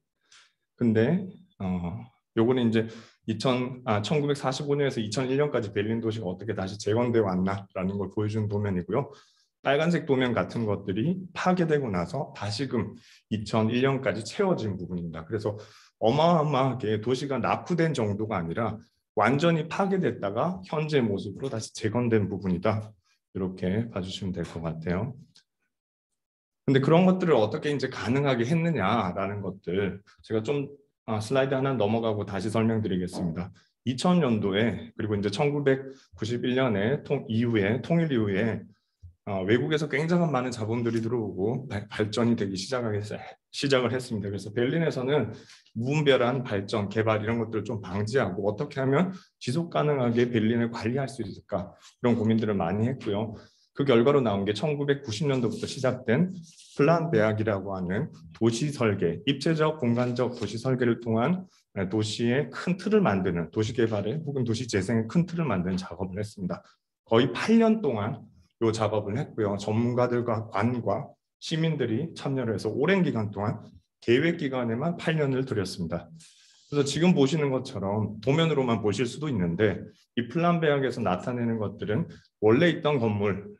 근데 요거는 이제 1945년에서 2001년까지 베를린 도시가 어떻게 다시 재건되어 왔나라는 걸 보여준 도면이고요. 빨간색 도면 같은 것들이 파괴되고 나서 다시금 2001년까지 채워진 부분입니다. 그래서 어마어마하게 도시가 낙후된 정도가 아니라 완전히 파괴됐다가 현재 모습으로 다시 재건된 부분이다. 이렇게 봐주시면 될 것 같아요. 근데 그런 것들을 어떻게 이제 가능하게 했느냐라는 것들 제가 좀 슬라이드 하나 넘어가고 다시 설명드리겠습니다. 2000년도에 그리고 이제 1991년에 통일 이후에 외국에서 굉장한 많은 자본들이 들어오고 발전이 되기 시작을 했습니다. 그래서 베를린에서는 무분별한 발전, 개발 이런 것들을 좀 방지하고 어떻게 하면 지속 가능하게 베를린을 관리할 수 있을까 이런 고민들을 많이 했고요. 그 결과로 나온 게 1990년도부터 시작된 플란베악이라고 하는 도시 설계, 입체적 공간적 도시 설계를 통한 도시의 큰 틀을 만드는 도시 개발의 혹은 도시 재생의 큰 틀을 만드는 작업을 했습니다. 거의 8년 동안 요 작업을 했고요. 전문가들과 관과 시민들이 참여를 해서 오랜 기간 동안 계획 기간에만 8년을 들였습니다. 그래서 지금 보시는 것처럼 도면으로만 보실 수도 있는데 이 플ан 배역에서 나타내는 것들은 원래 있던 건물은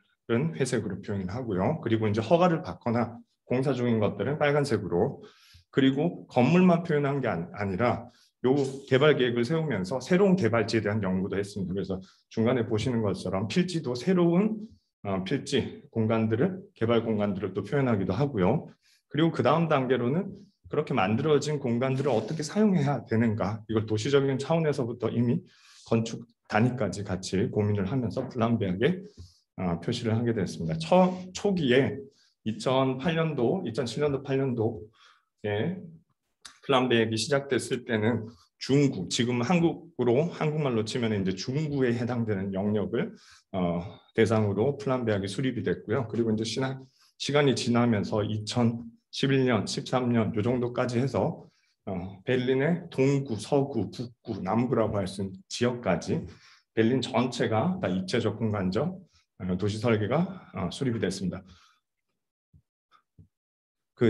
회색으로 표현을 하고요. 그리고 이제 허가를 받거나 공사 중인 것들은 빨간색으로, 그리고 건물만 표현한 게 아니라 요 개발 계획을 세우면서 새로운 개발지에 대한 연구도 했습니다. 그래서 중간에 보시는 것처럼 필지도 새로운 필지 공간들을, 개발 공간들을 또 표현하기도 하고요. 그리고 그 다음 단계로는 그렇게 만들어진 공간들을 어떻게 사용해야 되는가, 이걸 도시적인 차원에서부터 이미 건축 단위까지 같이 고민을 하면서 플ан 배역에 표시를 하게 됐습니다. 초기에 2008년도, 2007년도, 8년도에 플ан 배역이 시작됐을 때는 중구, 지금 한국말로 치면 이제 중구에 해당되는 영역을 대상으로 플ан 배역이 수립이 됐고요. 그리고 이제 시간이 지나면서 2011년, 13년 요 정도까지 해서 베를린의 동구, 서구, 북구, 남구라고 할 수 있는 지역까지 베를린 전체가 다 입체적 공간적 도시 설계가 수립이 됐습니다.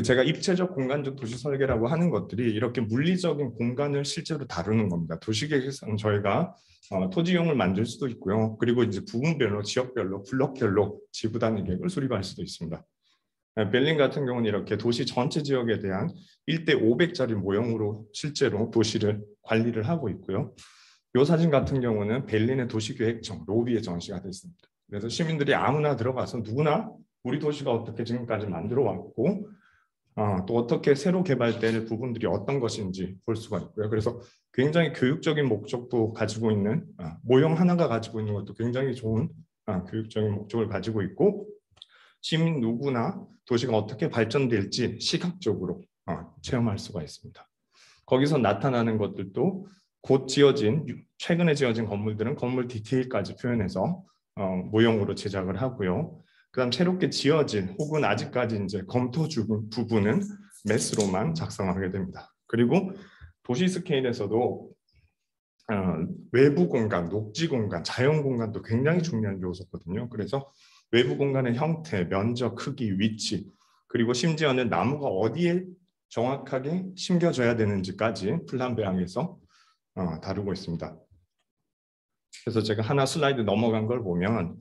제가 입체적 공간적 도시 설계라고 하는 것들이 이렇게 물리적인 공간을 실제로 다루는 겁니다. 도시계획에서는 저희가 토지용을 만들 수도 있고요. 그리고 이제 부분별로, 지역별로, 블록별로 지구 단위 계획을 수립할 수도 있습니다. 베를린 같은 경우는 이렇게 도시 전체 지역에 대한 1대 500짜리 모형으로 실제로 도시를 관리를 하고 있고요. 이 사진 같은 경우는 베를린의 도시계획청 로비에 전시가 됐습니다. 그래서 시민들이 아무나 들어가서 누구나 우리 도시가 어떻게 지금까지 만들어 왔고 또 어떻게 새로 개발될 부분들이 어떤 것인지 볼 수가 있고요. 그래서 굉장히 교육적인 목적도 가지고 있는, 모형 하나가 가지고 있는 것도 굉장히 좋은 교육적인 목적을 가지고 있고, 시민 누구나 도시가 어떻게 발전될지 시각적으로 체험할 수가 있습니다. 거기서 나타나는 것들도 곧 지어진, 최근에 지어진 건물들은 건물 디테일까지 표현해서 모형으로 제작을 하고요. 그다음 새롭게 지어진 혹은 아직까지 이제 검토 중인 부분은 메스로만 작성하게 됩니다. 그리고 도시 스케일에서도 외부 공간, 녹지 공간, 자연 공간도 굉장히 중요한 요소거든요. 그래서 외부 공간의 형태, 면적, 크기, 위치, 그리고 심지어는 나무가 어디에 정확하게 심겨져야 되는지까지 플ан 배역에서 다루고 있습니다. 그래서 제가 하나 슬라이드 넘어간 걸 보면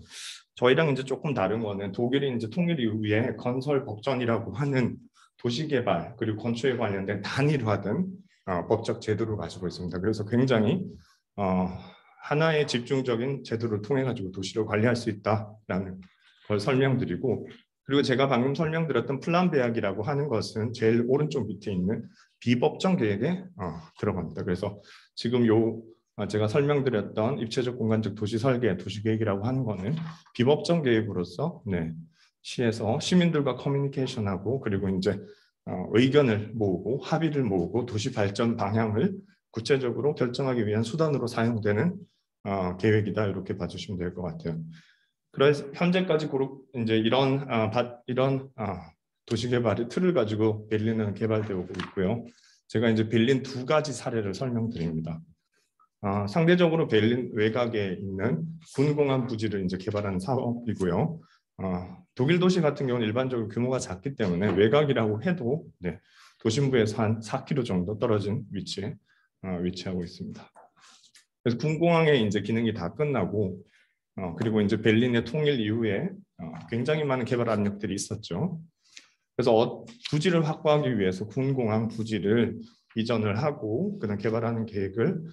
저희랑 이제 조금 다른 거는 독일이 이제 통일 이후에 건설 법전이라고 하는 도시개발 그리고 건축에 관련된 단일화된 법적 제도를 가지고 있습니다. 그래서 굉장히 하나의 집중적인 제도를 통해 가지고 도시를 관리할 수 있다라는 걸 설명드리고, 그리고 제가 방금 설명드렸던 플ан 배역이라고 하는 것은 제일 오른쪽 밑에 있는 비법정 계획에 들어갑니다. 그래서 지금 제가 설명드렸던 입체적 공간적 도시 설계, 도시 계획이라고 하는 거는 비법정 계획으로서 시에서 시민들과 커뮤니케이션하고 그리고 이제 의견을 모으고 합의를 모으고 도시 발전 방향을 구체적으로 결정하기 위한 수단으로 사용되는 계획이다, 이렇게 봐주시면 될 것 같아요. 그래서 현재까지 이제 이런 도시 개발의 틀을 가지고 베를린은 개발되고 있고요. 제가 이제 베를린 두 가지 사례를 설명드립니다. 상대적으로 베를린 외곽에 있는 군공항 부지를 이제 개발하는 사업이고요. 독일 도시 같은 경우는 일반적으로 규모가 작기 때문에 외곽이라고 해도 도심부에서 한 4km 정도 떨어진 위치에 위치하고 있습니다. 그래서 군공항의 이제 기능이 다 끝나고 그리고 이제 베를린의 통일 이후에 굉장히 많은 개발 압력들이 있었죠. 그래서 부지를 확보하기 위해서 군공항 부지를 이전을 하고 그다음 개발하는 계획을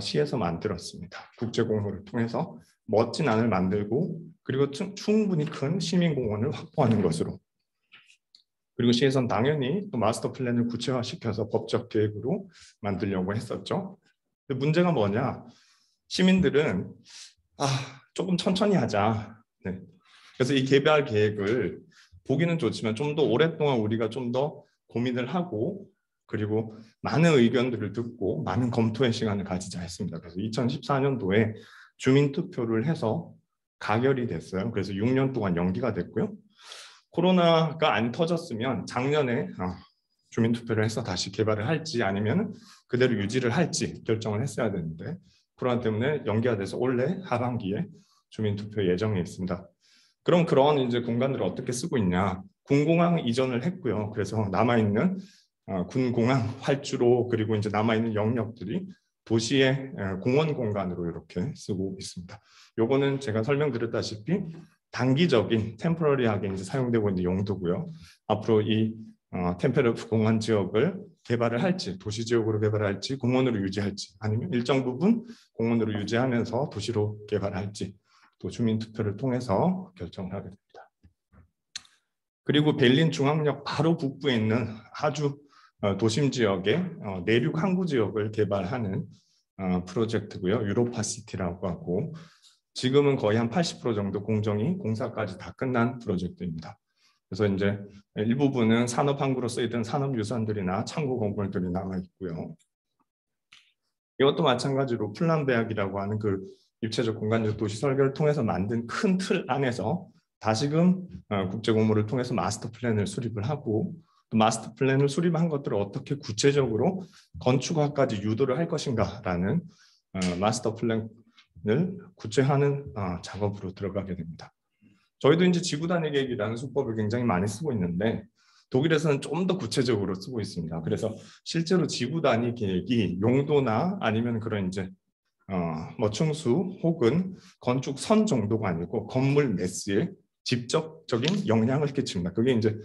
시에서 만들었습니다. 국제공모를 통해서 멋진 안을 만들고 그리고 충분히 큰 시민공원을 확보하는 것으로, 그리고 시에서는 당연히 또 마스터 플랜을 구체화시켜서 법적 계획으로 만들려고 했었죠. 근데 문제가 뭐냐? 시민들은 조금 천천히 하자. 그래서 이 개발 계획을 보기는 좋지만 좀 더 오랫동안 우리가 좀 더 고민을 하고 그리고 많은 의견들을 듣고 많은 검토의 시간을 가지자 했습니다. 그래서 2014년도에 주민투표를 해서 가결이 됐어요. 그래서 6년 동안 연기가 됐고요. 코로나가 안 터졌으면 작년에 주민투표를 해서 다시 개발을 할지 아니면 그대로 유지를 할지 결정을 했어야 되는데 코로나 때문에 연기가 돼서 올해 하반기에 주민투표 예정이 있습니다. 그럼 그런 이제 공간들을 어떻게 쓰고 있냐? 군공항 이전을 했고요. 그래서 남아있는 군공항 활주로 그리고 이제 남아있는 영역들이 도시의 공원 공간으로 이렇게 쓰고 있습니다. 요거는 제가 설명드렸다시피 단기적인 템포러리하게 이제 사용되고 있는 용도고요. 앞으로 이 템페러리 공원 지역을 개발을 할지 도시 지역으로 개발할지 공원으로 유지할지 아니면 일정 부분 공원으로 유지하면서 도시로 개발할지 또 주민 투표를 통해서 결정을 하게 됩니다. 그리고 베를린 중앙역 바로 북부에 있는 아주 도심 지역의 내륙 항구 지역을 개발하는 프로젝트고요. 유로파시티라고 하고 지금은 거의 한 80% 정도 공사까지 다 끝난 프로젝트입니다. 그래서 이제 일부분은 산업 항구로 쓰이던 산업 유산들이나 창고 건물들이 남아 있고요. 이것도 마찬가지로 플란베약이라고 하는 그 입체적 공간적 도시 설계를 통해서 만든 큰 틀 안에서 다시금 국제공모를 통해서 마스터 플랜을 수립을 하고 또 마스터 플랜을 수립한 것들을 어떻게 구체적으로 건축화까지 유도를 할 것인가라는 마스터 플랜을 구체화하는 작업으로 들어가게 됩니다. 저희도 이제 지구 단위 계획이라는 수법을 굉장히 많이 쓰고 있는데 독일에서는 좀 더 구체적으로 쓰고 있습니다. 그래서 실제로 지구 단위 계획이 용도나 아니면 그런 이제 뭐 층수 혹은 건축 선 정도가 아니고 건물 매스에 직접적인 영향을 끼칩니다. 그게 이제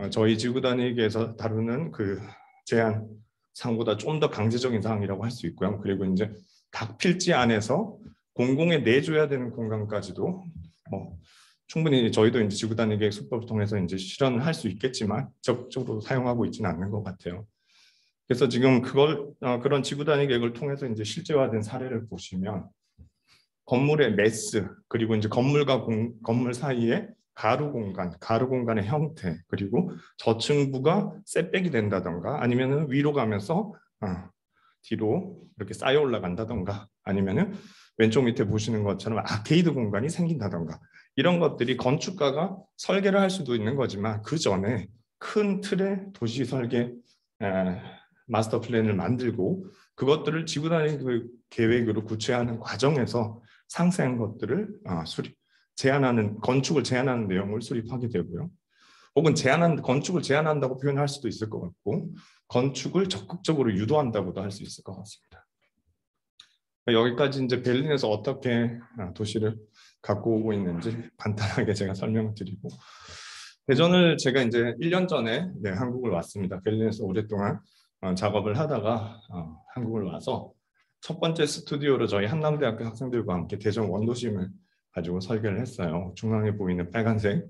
저희 지구 단위 계획에서 다루는 그 제한 사항보다 좀 더 강제적인 사항이라고 할 수 있고요. 그리고 이제 각 필지 안에서 공공에 내줘야 되는 공간까지도 충분히 저희도 이제 지구 단위 계획 수법을 통해서 이제 실현을 할 수 있겠지만 적극적으로 사용하고 있지는 않는 것 같아요. 그래서 지금 그런 지구 단위 계획을 통해서 이제 실제화된 사례를 보시면 건물의 매스 그리고 이제 건물과 건물 사이에 가로 공간의 형태 그리고 저층부가 셋백이 된다던가 아니면은 위로 가면서 뒤로 이렇게 쌓여 올라간다던가 아니면은 왼쪽 밑에 보시는 것처럼 아케이드 공간이 생긴다던가 이런 것들이 건축가가 설계를 할 수도 있는 거지만 그 전에 큰 틀의 도시 설계 마스터 플랜을 만들고 그것들을 지구 단위 계획으로 구체화하는 과정에서 상세한 것들을 건축을 제한하는 내용을 수립하게 되고요. 혹은 건축을 제한한다고 표현할 수도 있을 것 같고 건축을 적극적으로 유도한다고도 할 수 있을 것 같습니다. 여기까지 이제 베를린에서 어떻게 도시를 갖고 오고 있는지 간단하게 제가 설명을 드리고 대전을 제가 이제 1년 전에 한국을 왔습니다. 베를린에서 오랫동안 작업을 하다가 한국을 와서 첫 번째 스튜디오로 저희 한남대학교 학생들과 함께 대전 원도심을 가지고 설계를 했어요. 중앙에 보이는 빨간색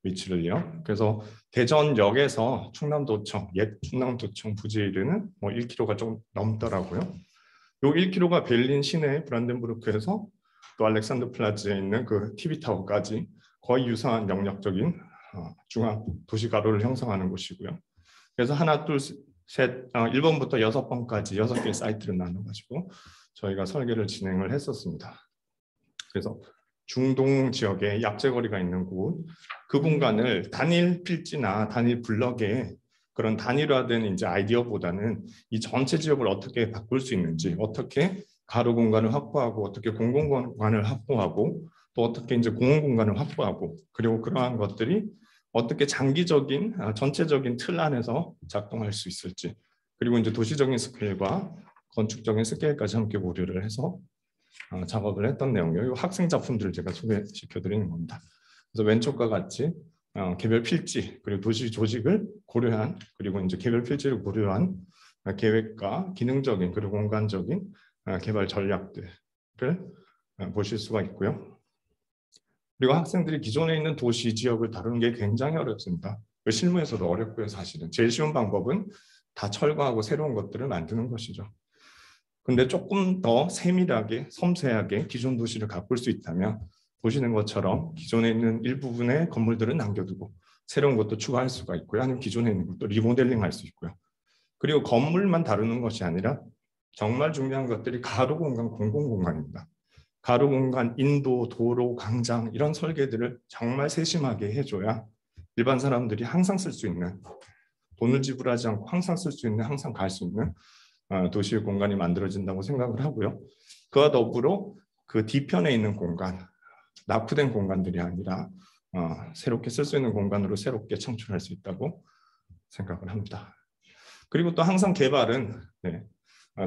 위치를요. 그래서 대전역에서 충남도청, 옛 충남도청 부지에 이르는 1km가 좀 넘더라고요. 요 1km가 베를린 시내 브란덴부르크에서 또 알렉산더 플라츠에 있는 그 TV타워까지 거의 유사한 영역적인 중앙 도시 가로를 형성하는 곳이고요. 그래서 하나, 둘, 셋, 1번부터 6번까지 6개의 사이트를 나눠가지고 저희가 설계를 진행을 했었습니다. 그래서 중동 지역에 약재거리가 있는 곳, 그 공간을 단일 필지나 단일 블럭에 그런 단일화된 이제 아이디어보다는 이 전체 지역을 어떻게 바꿀 수 있는지, 어떻게 가로 공간을 확보하고, 어떻게 공공 공간을 확보하고, 또 어떻게 이제 공원 공간을 확보하고, 그리고 그러한 것들이 어떻게 장기적인 전체적인 틀 안에서 작동할 수 있을지, 그리고 이제 도시적인 스케일과 건축적인 스케일까지 함께 고려를 해서 작업을 했던 내용이에요. 이 학생 작품들을 제가 소개시켜 드리는 겁니다. 그래서 왼쪽과 같이 개별 필지 그리고 도시 조직을 고려한 그리고 이제 개별 필지를 고려한 계획과 기능적인 그리고 공간적인 개발 전략들을 보실 수가 있고요. 그리고 학생들이 기존에 있는 도시 지역을 다루는 게 굉장히 어렵습니다. 실무에서도 어렵고요. 사실은 제일 쉬운 방법은 다 철거하고 새로운 것들을 만드는 것이죠. 근데 조금 더 세밀하게 섬세하게 기존 도시를 가꿀 수 있다면 보시는 것처럼 기존에 있는 일부분의 건물들은 남겨두고 새로운 것도 추가할 수가 있고요. 아니면 기존에 있는 것도 리모델링 할 수 있고요. 그리고 건물만 다루는 것이 아니라 정말 중요한 것들이 가로 공간, 공공 공간입니다. 가로 공간, 인도, 도로, 광장 이런 설계들을 정말 세심하게 해줘야 일반 사람들이 항상 쓸 수 있는 돈을 지불하지 않고 항상 쓸 수 있는 항상 갈 수 있는 도시의 공간이 만들어진다고 생각을 하고요. 그와 더불어 그 뒤편에 있는 공간, 낙후된 공간들이 아니라 새롭게 쓸 수 있는 공간으로 새롭게 창출할 수 있다고 생각을 합니다. 그리고 또 항상 개발은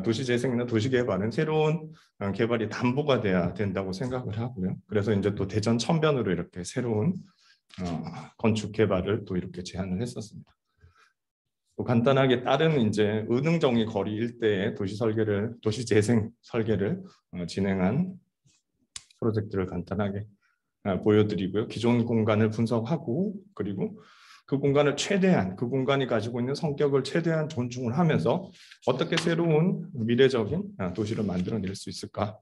도시재생이나 도시개발은 새로운 개발이 담보가 돼야 된다고 생각을 하고요. 그래서 이제 또 대전 천변으로 이렇게 새로운 건축 개발을 또 이렇게 제안을 했었습니다. 또 간단하게 다른 이제 은흥정리 거리 일대의 도시재생 설계를 진행한 프로젝트를 간단하게 보여드리고요. 기존 공간을 분석하고 그리고 그 공간을 최대한 그 공간이 가지고 있는 성격을 최대한 존중을 하면서 어떻게 새로운 미래적인 도시를 만들어낼 수 있을까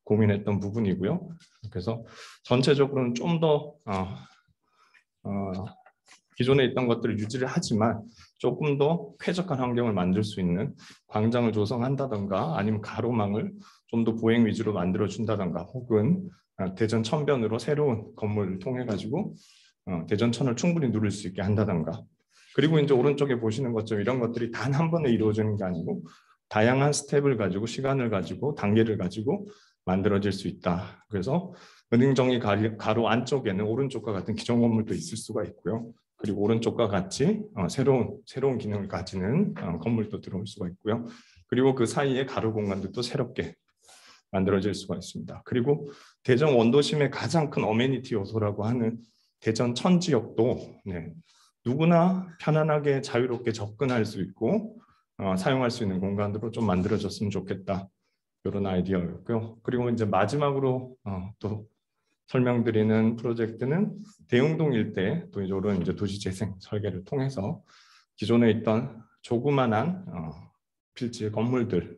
고민했던 부분이고요. 그래서 전체적으로는 좀 더 기존에 있던 것들을 유지를 하지만 조금 더 쾌적한 환경을 만들 수 있는 광장을 조성한다던가 아니면 가로망을 좀 더 보행 위주로 만들어준다던가 혹은 대전 천변으로 새로운 건물을 통해 가지고 대전천을 충분히 누릴 수 있게 한다던가 그리고 이제 오른쪽에 보시는 것처럼 이런 것들이 단 한 번에 이루어지는 게 아니고 다양한 스텝을 가지고 시간을 가지고 단계를 가지고 만들어질 수 있다. 그래서 은행정리 가로 안쪽에는 오른쪽과 같은 기존 건물도 있을 수가 있고요. 그리고 오른쪽과 같이 새로운 기능을 가지는 건물도 들어올 수가 있고요. 그리고 그 사이에 가로 공간도 새롭게 만들어질 수가 있습니다. 그리고 대전 원도심의 가장 큰 어메니티 요소라고 하는 대전 천 지역도 누구나 편안하게 자유롭게 접근할 수 있고 사용할 수 있는 공간으로 좀 만들어졌으면 좋겠다. 이런 아이디어였고요. 그리고 이제 마지막으로 또 설명드리는 프로젝트는 대흥동 일대 또 이런 이제 도시재생 설계를 통해서 기존에 있던 조그만한 필지 건물들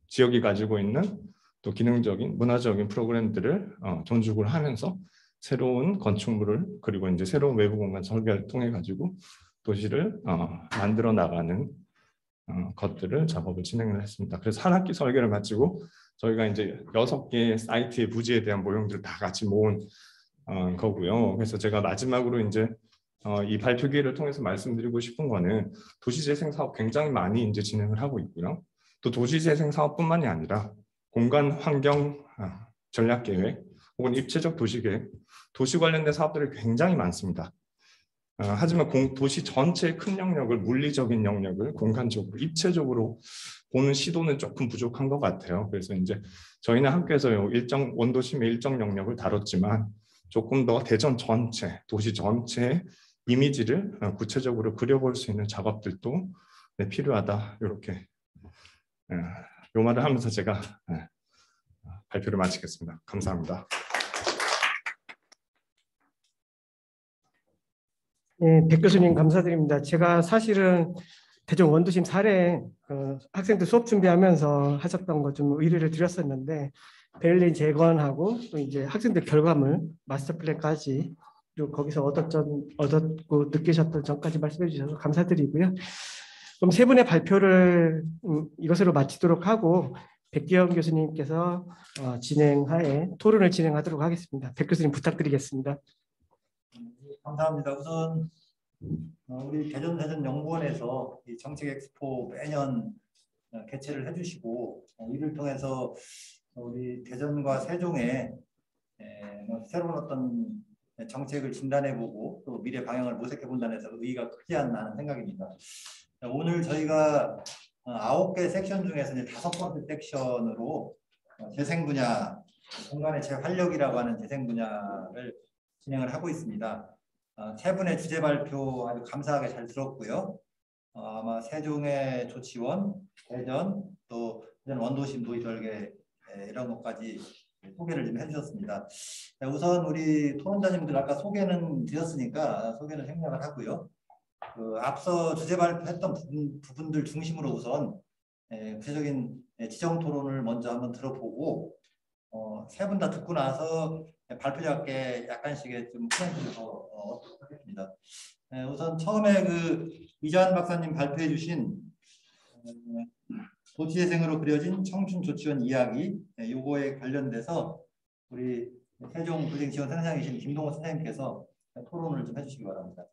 지역이 가지고 있는 또 기능적인 문화적인 프로그램들을 존중을 하면서 새로운 건축물을 그리고 이제 새로운 외부 공간 설계를 통해 가지고 도시를 만들어 나가는 것들을 작업을 진행을 했습니다. 그래서 한 학기 설계를 마치고 저희가 이제 6개의 사이트의 부지에 대한 모형들을 다 같이 모은 거고요. 그래서 제가 마지막으로 이제 이 발표 기회를 통해서 말씀드리고 싶은 거는 도시재생 사업 굉장히 많이 이제 진행을 하고 있고요. 또 도시재생 사업뿐만이 아니라 공간 환경 전략 계획 혹은 입체적 도시계획, 도시 관련된 사업들이 굉장히 많습니다. 하지만 도시 전체의 큰 영역을 물리적인 영역을 공간적으로 입체적으로 보는 시도는 조금 부족한 것 같아요. 그래서 이제 저희는 학교에서 원도심의 일정 영역을 다뤘지만 조금 더 대전 전체, 도시 전체의 이미지를 구체적으로 그려볼 수 있는 작업들도 필요하다. 이렇게 요 말을 하면서 제가 발표를 마치겠습니다. 감사합니다. 네, 백 교수님 감사드립니다. 제가 사실은 대전 원도심 사례 학생들 수업 준비하면서 하셨던 것 좀 의뢰를 드렸었는데 베를린 재건하고 또 이제 학생들 결과물 마스터 플랜까지 그리고 거기서 얻었고 느끼셨던 점까지 말씀해 주셔서 감사드리고요. 그럼 세 분의 발표를 이것으로 마치도록 하고 백기영 교수님께서 진행하에 토론을 진행하도록 하겠습니다. 백 교수님 부탁드리겠습니다. 감사합니다. 우선 우리 대전연구원에서 이 정책 엑스포 매년 개최를 해주시고 이를 통해서 우리 대전과 세종의 새로운 어떤 정책을 진단해보고 또 미래 방향을 모색해본다는 데서 의의가 크지 않나 하는 생각입니다. 오늘 저희가 9개 섹션 중에서 이제 5번째 섹션으로 재생 분야, 공간의 재활력이라고 하는 재생 분야를 진행을 하고 있습니다. 세 분의 주제 발표 아주 감사하게 잘 들었고요. 아마 세종의 조치원, 대전, 또 대전 원도심 도시 설계 이런 것까지 소개를 좀 해주셨습니다. 우선 우리 토론자님들 아까 소개는 드렸으니까 소개는 생략을 하고요. 앞서 주제 발표했던 부분들 중심으로 우선 구체적인 지정 토론을 먼저 한번 들어보고 세 분 다 듣고 나서 발표자께 약간씩의 좀 코멘트를 더 얻도록 하겠습니다. 우선 처음에 이자한 박사님 발표해 주신 도시재생으로 그려진 청춘조치원 이야기 요거에 관련돼서 우리 세종도시지원센터장이신 김동호 선생님께서 토론을 좀 해주시기 바랍니다.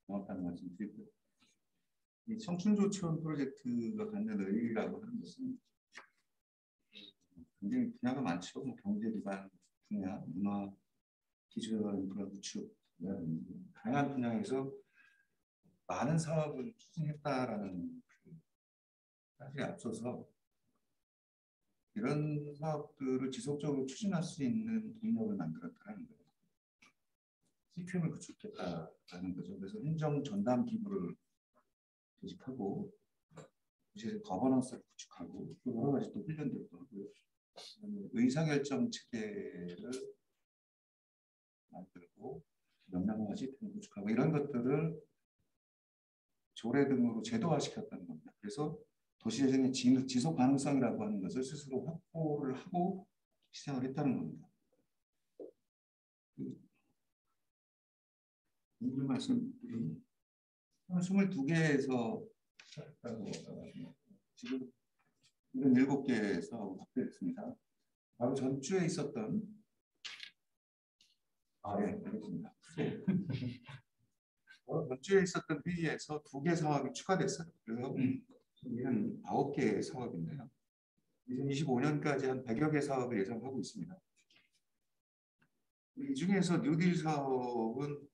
정확한 말씀 드리고요. 이 청춘조치원 프로젝트가 갖는 의의라고 하는 것은 굉장히 분야가 많죠. 뭐 경제 기반 분야, 문화, 기술 인프라 구축, 다양한 분야에서 많은 사업을 추진했다라는 그 사실에 앞서서 이런 사업들을 지속적으로 추진할 수 있는 동력을 만들었다는 거예요. 시스템을 구축했다라는 거죠. 그래서 행정 전담 기구를 조직하고 이제 거버넌스를 구축하고 또 여러 가지 또 훈련들도 하고요. 의사결정 체계를 만들고 명령화 시스템을 구축하고 이런 것들을 조례 등으로 제도화시켰다는 겁니다. 그래서 도시재생의 지속 가능성이라고 하는 것을 스스로 확보를 하고 시작을 했다는 겁니다. 오늘 말씀 22개에서 시작했다고 지금 77개에서 확대했습니다. 바로 전주에 있었던 알겠습니다. 전주에 있었던 회의에서 2개 사업이 추가됐어요. 그래서 이는 9개의 사업인데요. 2025년까지 한 100여 개 사업을 예상하고 있습니다. 이 중에서 뉴딜 사업은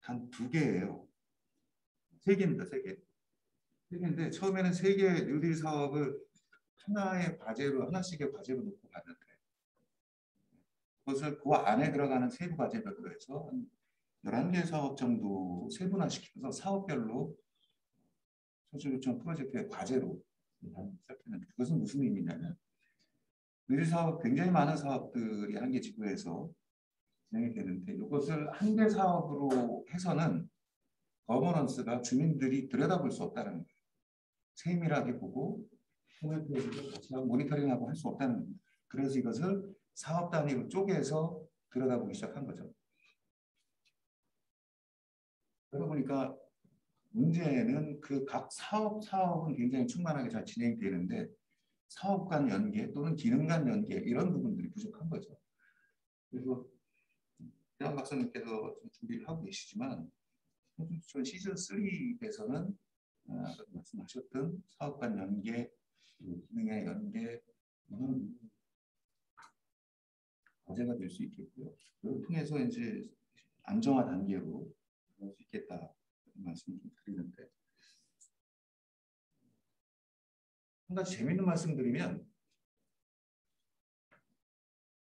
단 2개예요. 3개입니다. 3개. 3개인데 처음에는 3개 뉴딜 사업을 하나의 과제로 하나씩의 과제로 놓고 갔는데 그것을 그 안에 들어가는 세부 과제별로 해서 한 11개 사업 정도 세분화시켜서 사업별로 청춘조치원 프로젝트의 과제로 시작했는데 그것은 무슨 의미냐면 뉴딜 사업 굉장히 많은 사업들이 한 개 지구에서 진행이 되는데 이것을 한 개 사업으로 해서는 거버넌스가 주민들이 들여다볼 수 없다는 거예요. 세밀하게 보고 같이 모니터링하고 할 수 없다는 겁니다. 그래서 이것을 사업 단위로 쪼개서 들여다보기 시작한 거죠. 그러다 보니까 문제는 그 각 사업은 굉장히 충만하게 잘 진행이 되는데 사업 간 연계 또는 기능 간 연계 이런 부분들이 부족한 거죠. 그래서 대한 박사님께서 좀 준비를 하고 계시지만 청춘조치원 시즌 3에서는 말씀하셨던 사업 간 연계, 기능의 연계 과제가 될 수 있겠고요. 이걸 통해서 이제 안정화 단계로 할 수 있겠다 말씀을 좀 드리는데 한 가지 재미있는 말씀드리면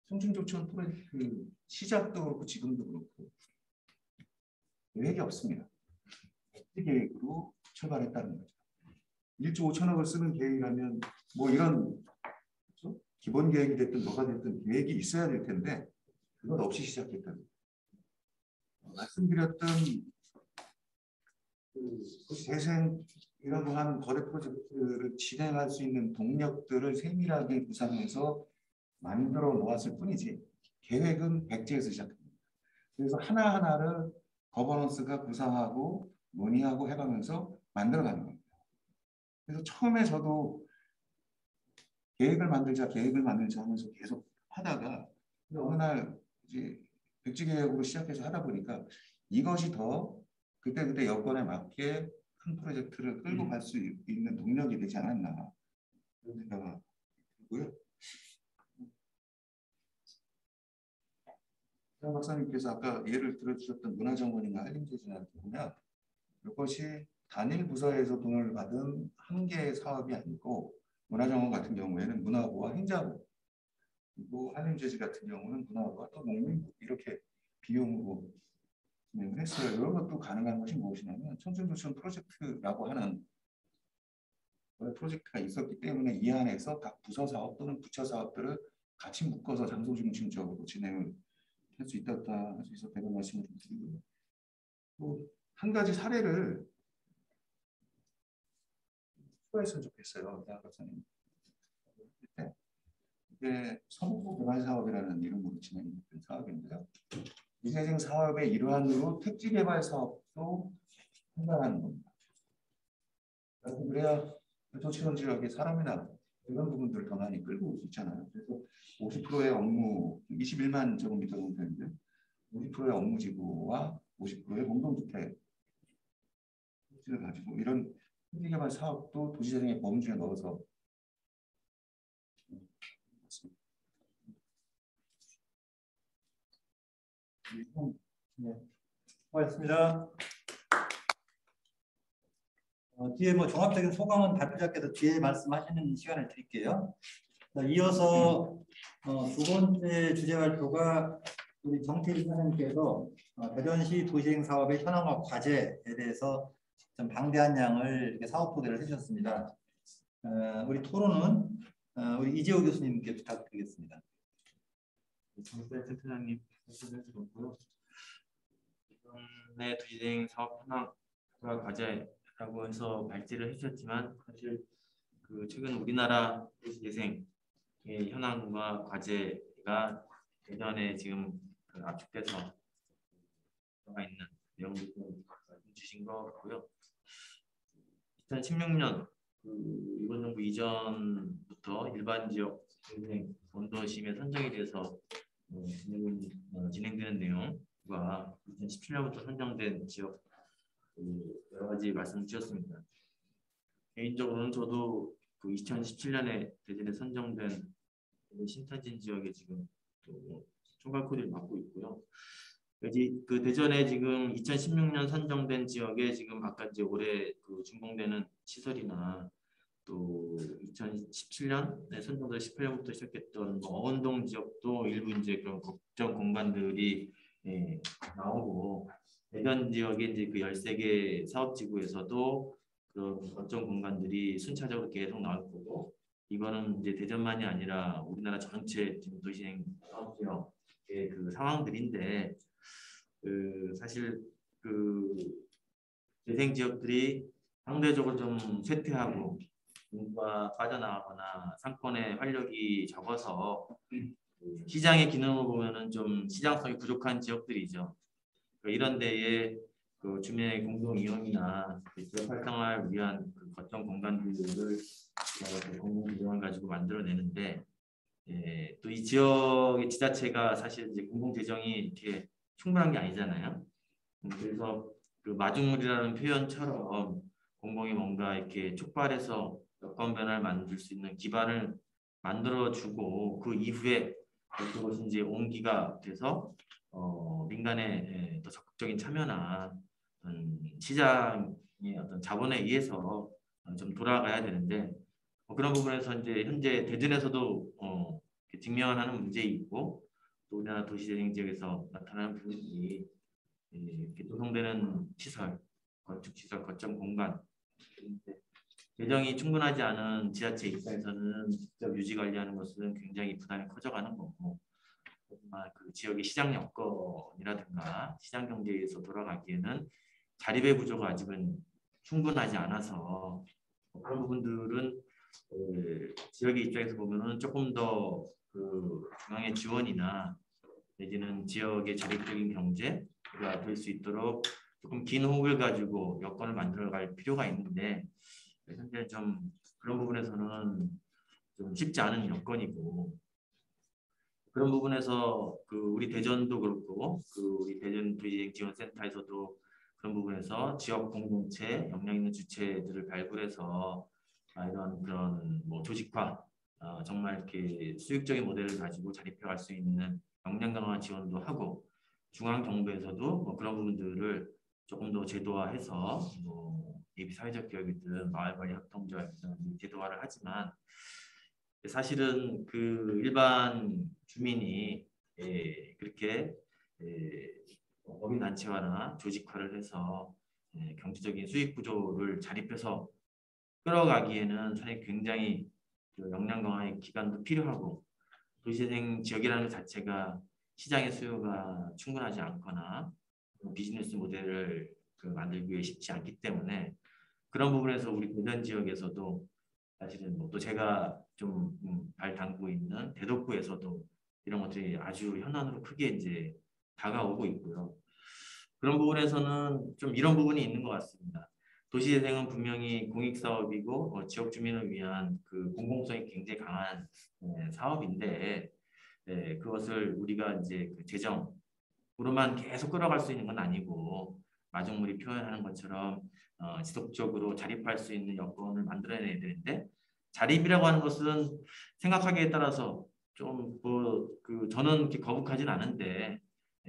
청춘조치원 프로젝트 시작도 그렇고 지금도 그렇고 계획이 없습니다. 계획으로 출발했다는 거죠. 1조 5천억을 쓰는 계획이라면 뭐 이런 그렇죠? 기본 계획이 됐든 뭐가 됐든 계획이 있어야 될 텐데 그것 없이 시작했다는 거죠. 말씀드렸던 재생이라고 하는 거대 프로젝트를 진행할 수 있는 동력들을 세밀하게 구상해서 만들어 놓았을 뿐이지 계획은 백지에서 시작합니다. 그래서 하나하나를 거버넌스가 구상하고 논의하고 해가면서 만들어가는 겁니다. 그래서 처음에 저도 계획을 만들자 하면서 계속 하다가 어느 날 이제 백지 계획으로 시작해서 하다 보니까 이것이 더 그때그때 여건에 맞게 큰 프로젝트를 끌고 갈 수 있는 동력이 되지 않았나 그런 생각이 들고요. 장 박사님께서 아까 예를 들어주셨던 문화정원이나 한림재진을 보면 이것이 단일 부서에서 돈을 받은 한 개의 사업이 아니고 문화정원 같은 경우에는 문화부와 행자부 그리고 한림재진 같은 경우는 문화부와 또 농림부 이렇게 비용으로 진행을 했어요. 이런 것도 가능한 것이 무엇이냐면 청춘조치원 프로젝트라고 하는 프로젝트가 있었기 때문에 이 안에서 각 부서 사업 또는 부처 사업들을 같이 묶어서 장소 중심적으로 진행을 할 수 있다 해서 배경 말씀을 좀 드리고요. 또 한 가지 사례를 추가했으면 좋겠어요. 대학 박사님. 이게 서북부 개발 사업이라는 이름으로 진행된 사업인데요. 미재생 사업의 일환으로 택지 개발 사업도 한다는 겁니다. 그래야 도시원 지역의 사람이나 이런 부분들을 더 많이 끌고 올 수 있잖아요. 그래서 50%의 업무, 21만 제곱미터 정도 되는데 50%의 업무 지구와 50%의 공동주택 목적지를 가지고 이런 현대개발 사업도 도시재생의 범주에 넣어서 네, 고맙습니다. 뒤에 뭐 종합적인 소감은 발표자께서 뒤에 말씀하시는 시간을 드릴게요. 자, 이어서 두 번째 주제 발표가 우리 정태일 선생님께서 대전시 도시재생 사업의 현황과 과제에 대해서 좀 방대한 양을 이렇게 사업 소개를 해주셨습니다. 우리 토론은 우리 이재호 교수님께 부탁드리겠습니다. 정세 센터장님 말씀해 주셨고요. 이번에 도시재생 사업 현황과 과제라고 해서 발제를 해주셨지만 사실 그 최근 우리나라 도시재생의 현황과 과제가 대전에 지금 그 압축돼서 들어가 있는 내용을 주신 것 같고요. 2016년 이번 정부 이전부터 일반 지역 재생 원도심의 선정에 대해서 진행되는 내용과 2017년부터 선정된 지역 여러 가지 말씀 주셨습니다. 개인적으로는 저도 그 2017년에 대전에 선정된 신탄진 지역에 지금 또 총괄 코디를 맡고 있고요. 그 대전에 지금 2016년 선정된 지역에 지금 아까 이제 올해 그 준공되는 시설이나 또 2017년에 선정된 18년부터 시작했던 뭐 어원동 지역도 일부 이제 그런 걱정 공간들이 나오고 대전 지역에 이제 그 13개 사업지구에서도 그런 걱정 공간들이 순차적으로 계속 나올 거고 이거는 이제 대전만이 아니라 우리나라 전체 지금 도시재생 사업 지역의 그 상황들인데 그 사실 그 재생 지역들이 상대적으로 좀 쇠퇴하고 인구가 빠져나가거나 상권의 활력이 적어서 시장의 기능을 보면은 좀 시장성이 부족한 지역들이죠. 이런 데에 그 주민의 공동 이용이나 지역 활성화를 위한 그 거점 공간들을 공공 비용을 가지고 만들어내는데 또 이 지역의 지자체가 사실 이제 공공 재정이 이렇게 충분한 게 아니잖아요. 그래서 그 마중물이라는 표현처럼 공공이 뭔가 이렇게 촉발해서 여건 변화를 만들 수 있는 기반을 만들어주고 그 이후에 그것이 이제 온기가 돼서 민간의 더 적극적인 참여나 시장의 어떤 자본에 의해서 좀 돌아가야 되는데 그런 부분에서 이제 현재 대전에서도 직면하는 문제 있고 또 우리나라 도시재생 지역에서 나타나는 부분이 이렇게 조성되는 시설, 건축시설, 거점 공간 재정이 충분하지 않은 지자체 입장에서는 직접 유지 관리하는 것은 굉장히 부담이 커져가는 거고 정말 그 지역의 시장 여건이라든가 시장 경제에서 돌아가기에는 자립의 구조가 아직은 충분하지 않아서 그런 부분들은 지역의 입장에서 보면은 조금 더 그 중앙의 지원이나 내지는 지역의 자립적인 경제가 될 수 있도록 조금 긴 호흡을 가지고 여건을 만들어갈 필요가 있는데 현재 좀 그런 부분에서는 좀 쉽지 않은 여건이고 그런 부분에서 그 우리 대전도 그렇고 그 우리 대전 도시재생 지원센터에서도 그런 부분에서 지역 공동체 역량 있는 주체들을 발굴해서 이런 그런 뭐 조직화 정말 이렇게 수익적인 모델을 가지고 자립해갈 수 있는 역량 강화 지원도 하고 중앙 정부에서도 뭐 그런 부분들을 조금 더 제도화해서 뭐 예비 사회적 기업이든 마을관리 협동조합이든 제도화를 하지만 사실은 그 일반 주민이 그렇게 어민단체화나 조직화를 해서 경제적인 수익 구조를 자립해서 끌어가기에는 사실 굉장히 그 역량 강화의 기간도 필요하고 도시재생 지역이라는 것 자체가 시장의 수요가 충분하지 않거나 비즈니스 모델을 만들기 위해 쉽지 않기 때문에 그런 부분에서 우리 대전 지역에서도 사실은 뭐 또 제가 좀 발 담그고 있는 대덕구에서도 이런 것들이 아주 현안으로 크게 이제 다가오고 있고요. 그런 부분에서는 좀 이런 부분이 있는 것 같습니다. 도시재생은 분명히 공익사업이고 지역 주민을 위한 그 공공성이 굉장히 강한 사업인데 그것을 우리가 이제 그 재정으로만 계속 끌어갈 수 있는 건 아니고 마중물이 표현하는 것처럼 지속적으로 자립할 수 있는 여건을 만들어내야 되는데 자립이라고 하는 것은 생각하기에 따라서 좀 저는 이렇게 거북하진 않은데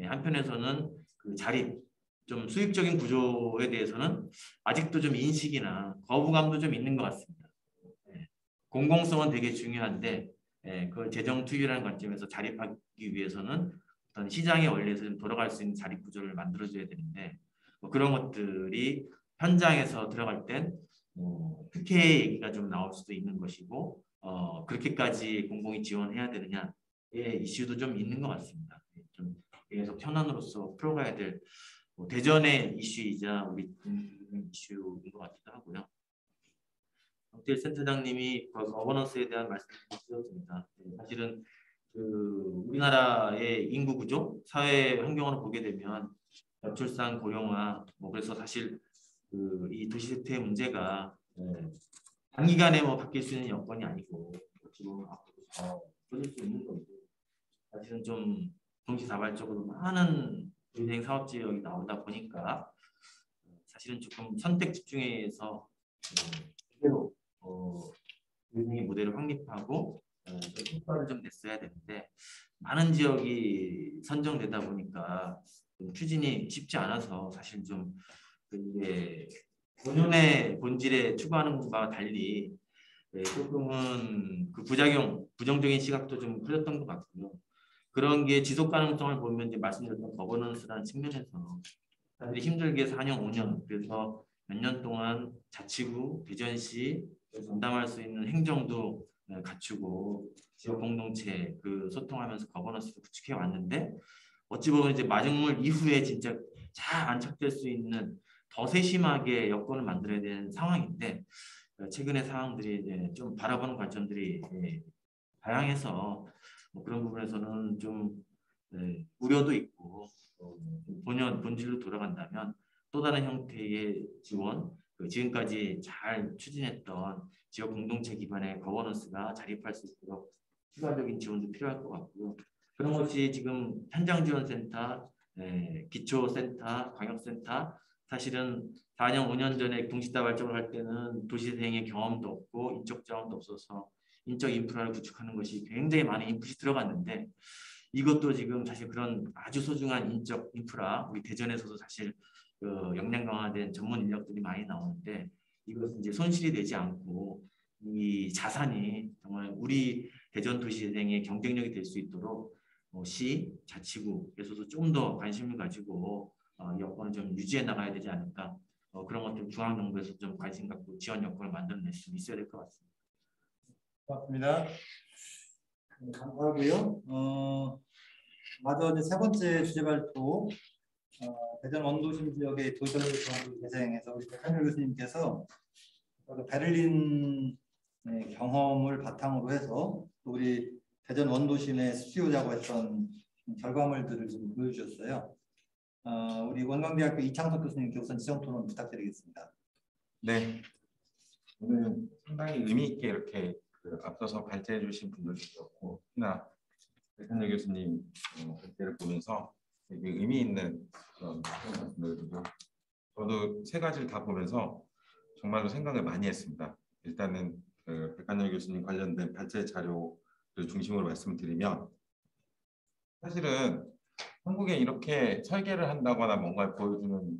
한편에서는 그 자립 좀 수익적인 구조에 대해서는 아직도 좀 인식이나 거부감도 좀 있는 것 같습니다. 공공성은 되게 중요한데 그 재정 투입이라는 관점에서 자립하기 위해서는 어떤 시장의 원리에서 좀 돌아갈 수 있는 자립 구조를 만들어줘야 되는데 그런 것들이 현장에서 들어갈 땐 특혜 얘기가 좀 나올 수도 있는 것이고 그렇게까지 공공이 지원해야 되느냐의 이슈도 좀 있는 것 같습니다. 좀 계속 현안으로서 풀어가야 될 대전의 이슈이자 우리 이슈인 것 같기도 하고요. 박대일 센터장님이 거버넌스에 대한 말씀을 주셨습니다. 사실은 우리나라의 인구 구조, 사회 환경으로 보게 되면 저출산, 고령화, 그래서 사실 이 도시 쇠퇴 문제가 단기간에 바뀔 수 있는 여건이 아니고 지금 앞으로 더 커질 수 있는 거고 사실은 좀 동시다발적으로 많은 도시재생 사업 지역이 나오다 보니까 사실은 조금 선택 집중해서 제대로 도시재생 모델을 확립하고 효과를 좀 냈어야 되는데 많은 지역이 선정되다 보니까 추진이 쉽지 않아서 사실 좀 이게 본연의 본질에 추구하는 것과 달리 조금은 그 부정적인 시각도 좀 커졌던 것 같고요. 그런 게 지속 가능성을 보면 이제 말씀드렸던 거버넌스라는 측면에서 사람들이 힘들게 4년, 5년 그래서 몇 년 동안 자치구, 대전시 전담할 수 있는 행정도 갖추고 지역 공동체 소통하면서 거버넌스를 구축해 왔는데 어찌 보면 이제 마중물 이후에 진짜 잘 안착될 수 있는 더 세심하게 여건을 만들어야 되는 상황인데 최근의 상황들이 이제 좀 바라보는 관점들이 다양해서 그런 부분에서는 좀 우려도 있고 본질로 돌아간다면 또 다른 형태의 지원, 지금까지 잘 추진했던 지역 공동체 기반의 거버넌스가 자립할 수 있도록 추가적인 지원도 필요할 것 같고요. 그런 것이 지금 현장지원센터, 기초센터, 광역센터 사실은 4년, 5년 전에 동시다발적으로 할 때는 도시재생의 경험도 없고 인적 자원도 없어서 인적 인프라를 구축하는 것이 굉장히 많은 인풋이 들어갔는데 이것도 지금 사실 그런 아주 소중한 인적 인프라 우리 대전에서도 사실 역량 강화된 전문 인력들이 많이 나오는데 이것은 이제 손실이 되지 않고 이 자산이 정말 우리 대전 도시재생의 경쟁력이 될 수 있도록 시, 자치구에서도 좀 더 관심을 가지고 여건을 좀 유지해 나가야 되지 않을까 그런 것들 중앙정부에서 좀 관심 갖고 지원 여건을 만들어낼 수 있어야 될 것 같습니다. 고맙습니다. 감사하고요. 마저 이제 세 번째 주제 발표 대전 원도심 지역의 도시설계 재생에서 우리 백한열 교수님께서 베를린 경험을 바탕으로 해서 또 우리 대전 원도심의 수요자고 했던 결과물들을 좀 보여주셨어요. 우리 원광대학교 이창석 교수님께 우선 지정 토론 부탁드리겠습니다. 네, 오늘 상당히 의미 있게 이렇게 앞서서 발제해 주신 분들도 그렇고 특히나 백한열 교수님 발제를 보면서 되게 의미 있는 그런 말씀들이고요. 저도 세 가지를 다 보면서 정말로 생각을 많이 했습니다. 일단은 백한열 교수님 관련된 발제 자료를 중심으로 말씀드리면 사실은 한국에 이렇게 설계를 한다거나 뭔가를 보여주는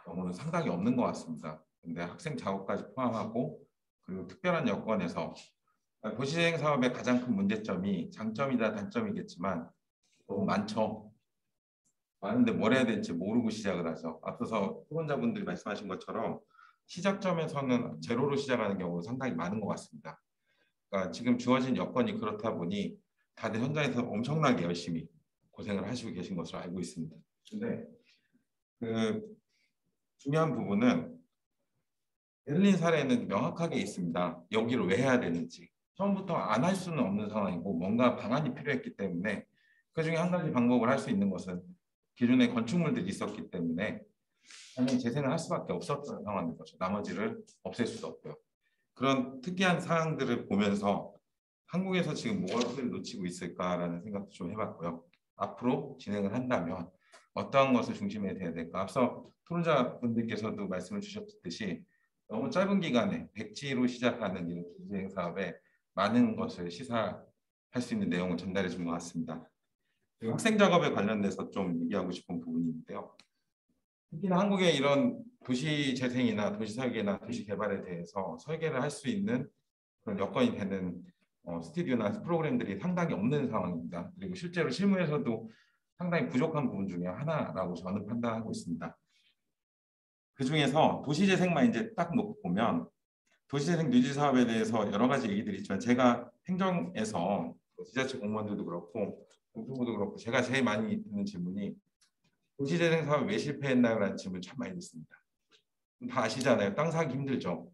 경우는 상당히 없는 것 같습니다. 근데 학생 작업까지 포함하고 그리고 특별한 여건에서 도시재생 사업의 가장 큰 문제점이 장점이다 단점이겠지만 너무 많죠. 많은데 뭘 해야 될지 모르고 시작을 하죠. 앞서서 후원자분들이 말씀하신 것처럼 시작점에서는 제로로 시작하는 경우가 상당히 많은 것 같습니다. 그러니까 지금 주어진 여건이 그렇다 보니 다들 현장에서 엄청나게 열심히 고생을 하시고 계신 것으로 알고 있습니다. 근데 중요한 부분은 베를린 사례는 명확하게 있습니다. 여기를 왜 해야 되는지. 처음부터 안 할 수는 없는 상황이고 뭔가 방안이 필요했기 때문에 그중에 한 가지 방법을 할 수 있는 것은 기존에 건축물들이 있었기 때문에 당연히 재생을 할 수밖에 없었던 상황인 거죠. 나머지를 없앨 수도 없고요. 그런 특이한 사항들을 보면서 한국에서 지금 무엇을 놓치고 있을까라는 생각도 좀 해봤고요. 앞으로 진행을 한다면 어떠한 것을 중심에 둬야 될까? 앞서 토론자분들께서도 말씀을 주셨듯이 너무 짧은 기간에 백지로 시작하는 이런 도시재생 사업에 많은 것을 시사할 수 있는 내용을 전달해 준 것 같습니다. 그리고 학생 작업에 관련돼서 좀 얘기하고 싶은 부분인데요. 특히나 한국의 이런 도시 재생이나 도시 설계나 도시 개발에 대해서 설계를 할 수 있는 그런 여건이 되는 스튜디오나 프로그램들이 상당히 없는 상황입니다. 그리고 실제로 실무에서도 상당히 부족한 부분 중에 하나라고 저는 판단하고 있습니다. 그 중에서 도시재생만 이제 딱 놓고 보면 도시재생 뉴질 사업에 대해서 여러 가지 얘기들이 있지만 제가 행정에서 지자체 공무원들도 그렇고 공무부도 그렇고 제가 제일 많이 듣는 질문이 도시재생 사업 왜 실패했나요? 라는 질문을 참 많이 듣습니다. 다 아시잖아요. 땅 사기 힘들죠.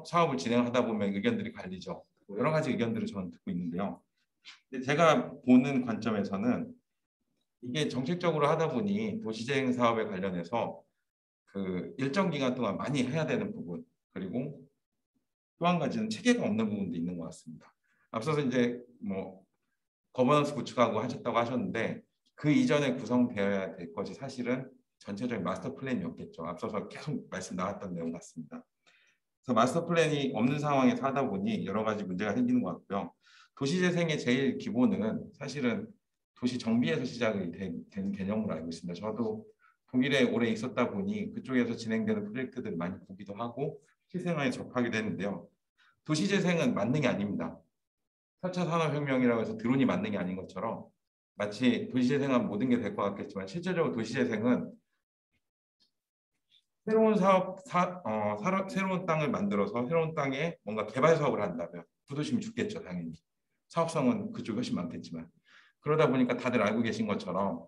사업을 진행하다 보면 의견들이 갈리죠. 여러 가지 의견들을 저는 듣고 있는데요. 근데 제가 보는 관점에서는 이게 정책적으로 하다 보니 도시재생 사업에 관련해서 그 일정 기간 동안 많이 해야 되는 부분 그리고 또 한 가지는 체계가 없는 부분도 있는 것 같습니다. 앞서서 이제 뭐 거버넌스 구축하고 하셨다고 하셨는데 그 이전에 구성되어야 될 것이 사실은 전체적인 마스터 플랜이었겠죠. 앞서서 계속 말씀 나왔던 내용 같습니다. 그래서 마스터 플랜이 없는 상황에서 하다 보니 여러 가지 문제가 생기는 것 같고요. 도시재생의 제일 기본은 사실은 도시 정비에서 시작이 된 개념으로 알고 있습니다. 저도 독일에 오래 있었다 보니 그쪽에서 진행되는 프로젝트들을 많이 보기도 하고 실생활에 접하게 되는데요. 도시재생은 만능이 아닙니다. 4차 산업혁명이라고 해서 드론이 만능이 아닌 것처럼 마치 도시재생하면 모든 게 될 것 같겠지만 실제적으로 도시재생은 새로운 새로운 땅을 만들어서 새로운 땅에 뭔가 개발 사업을 한다면 구도심이 죽겠죠, 당연히. 사업성은 그쪽이 훨씬 많겠지만. 그러다 보니까 다들 알고 계신 것처럼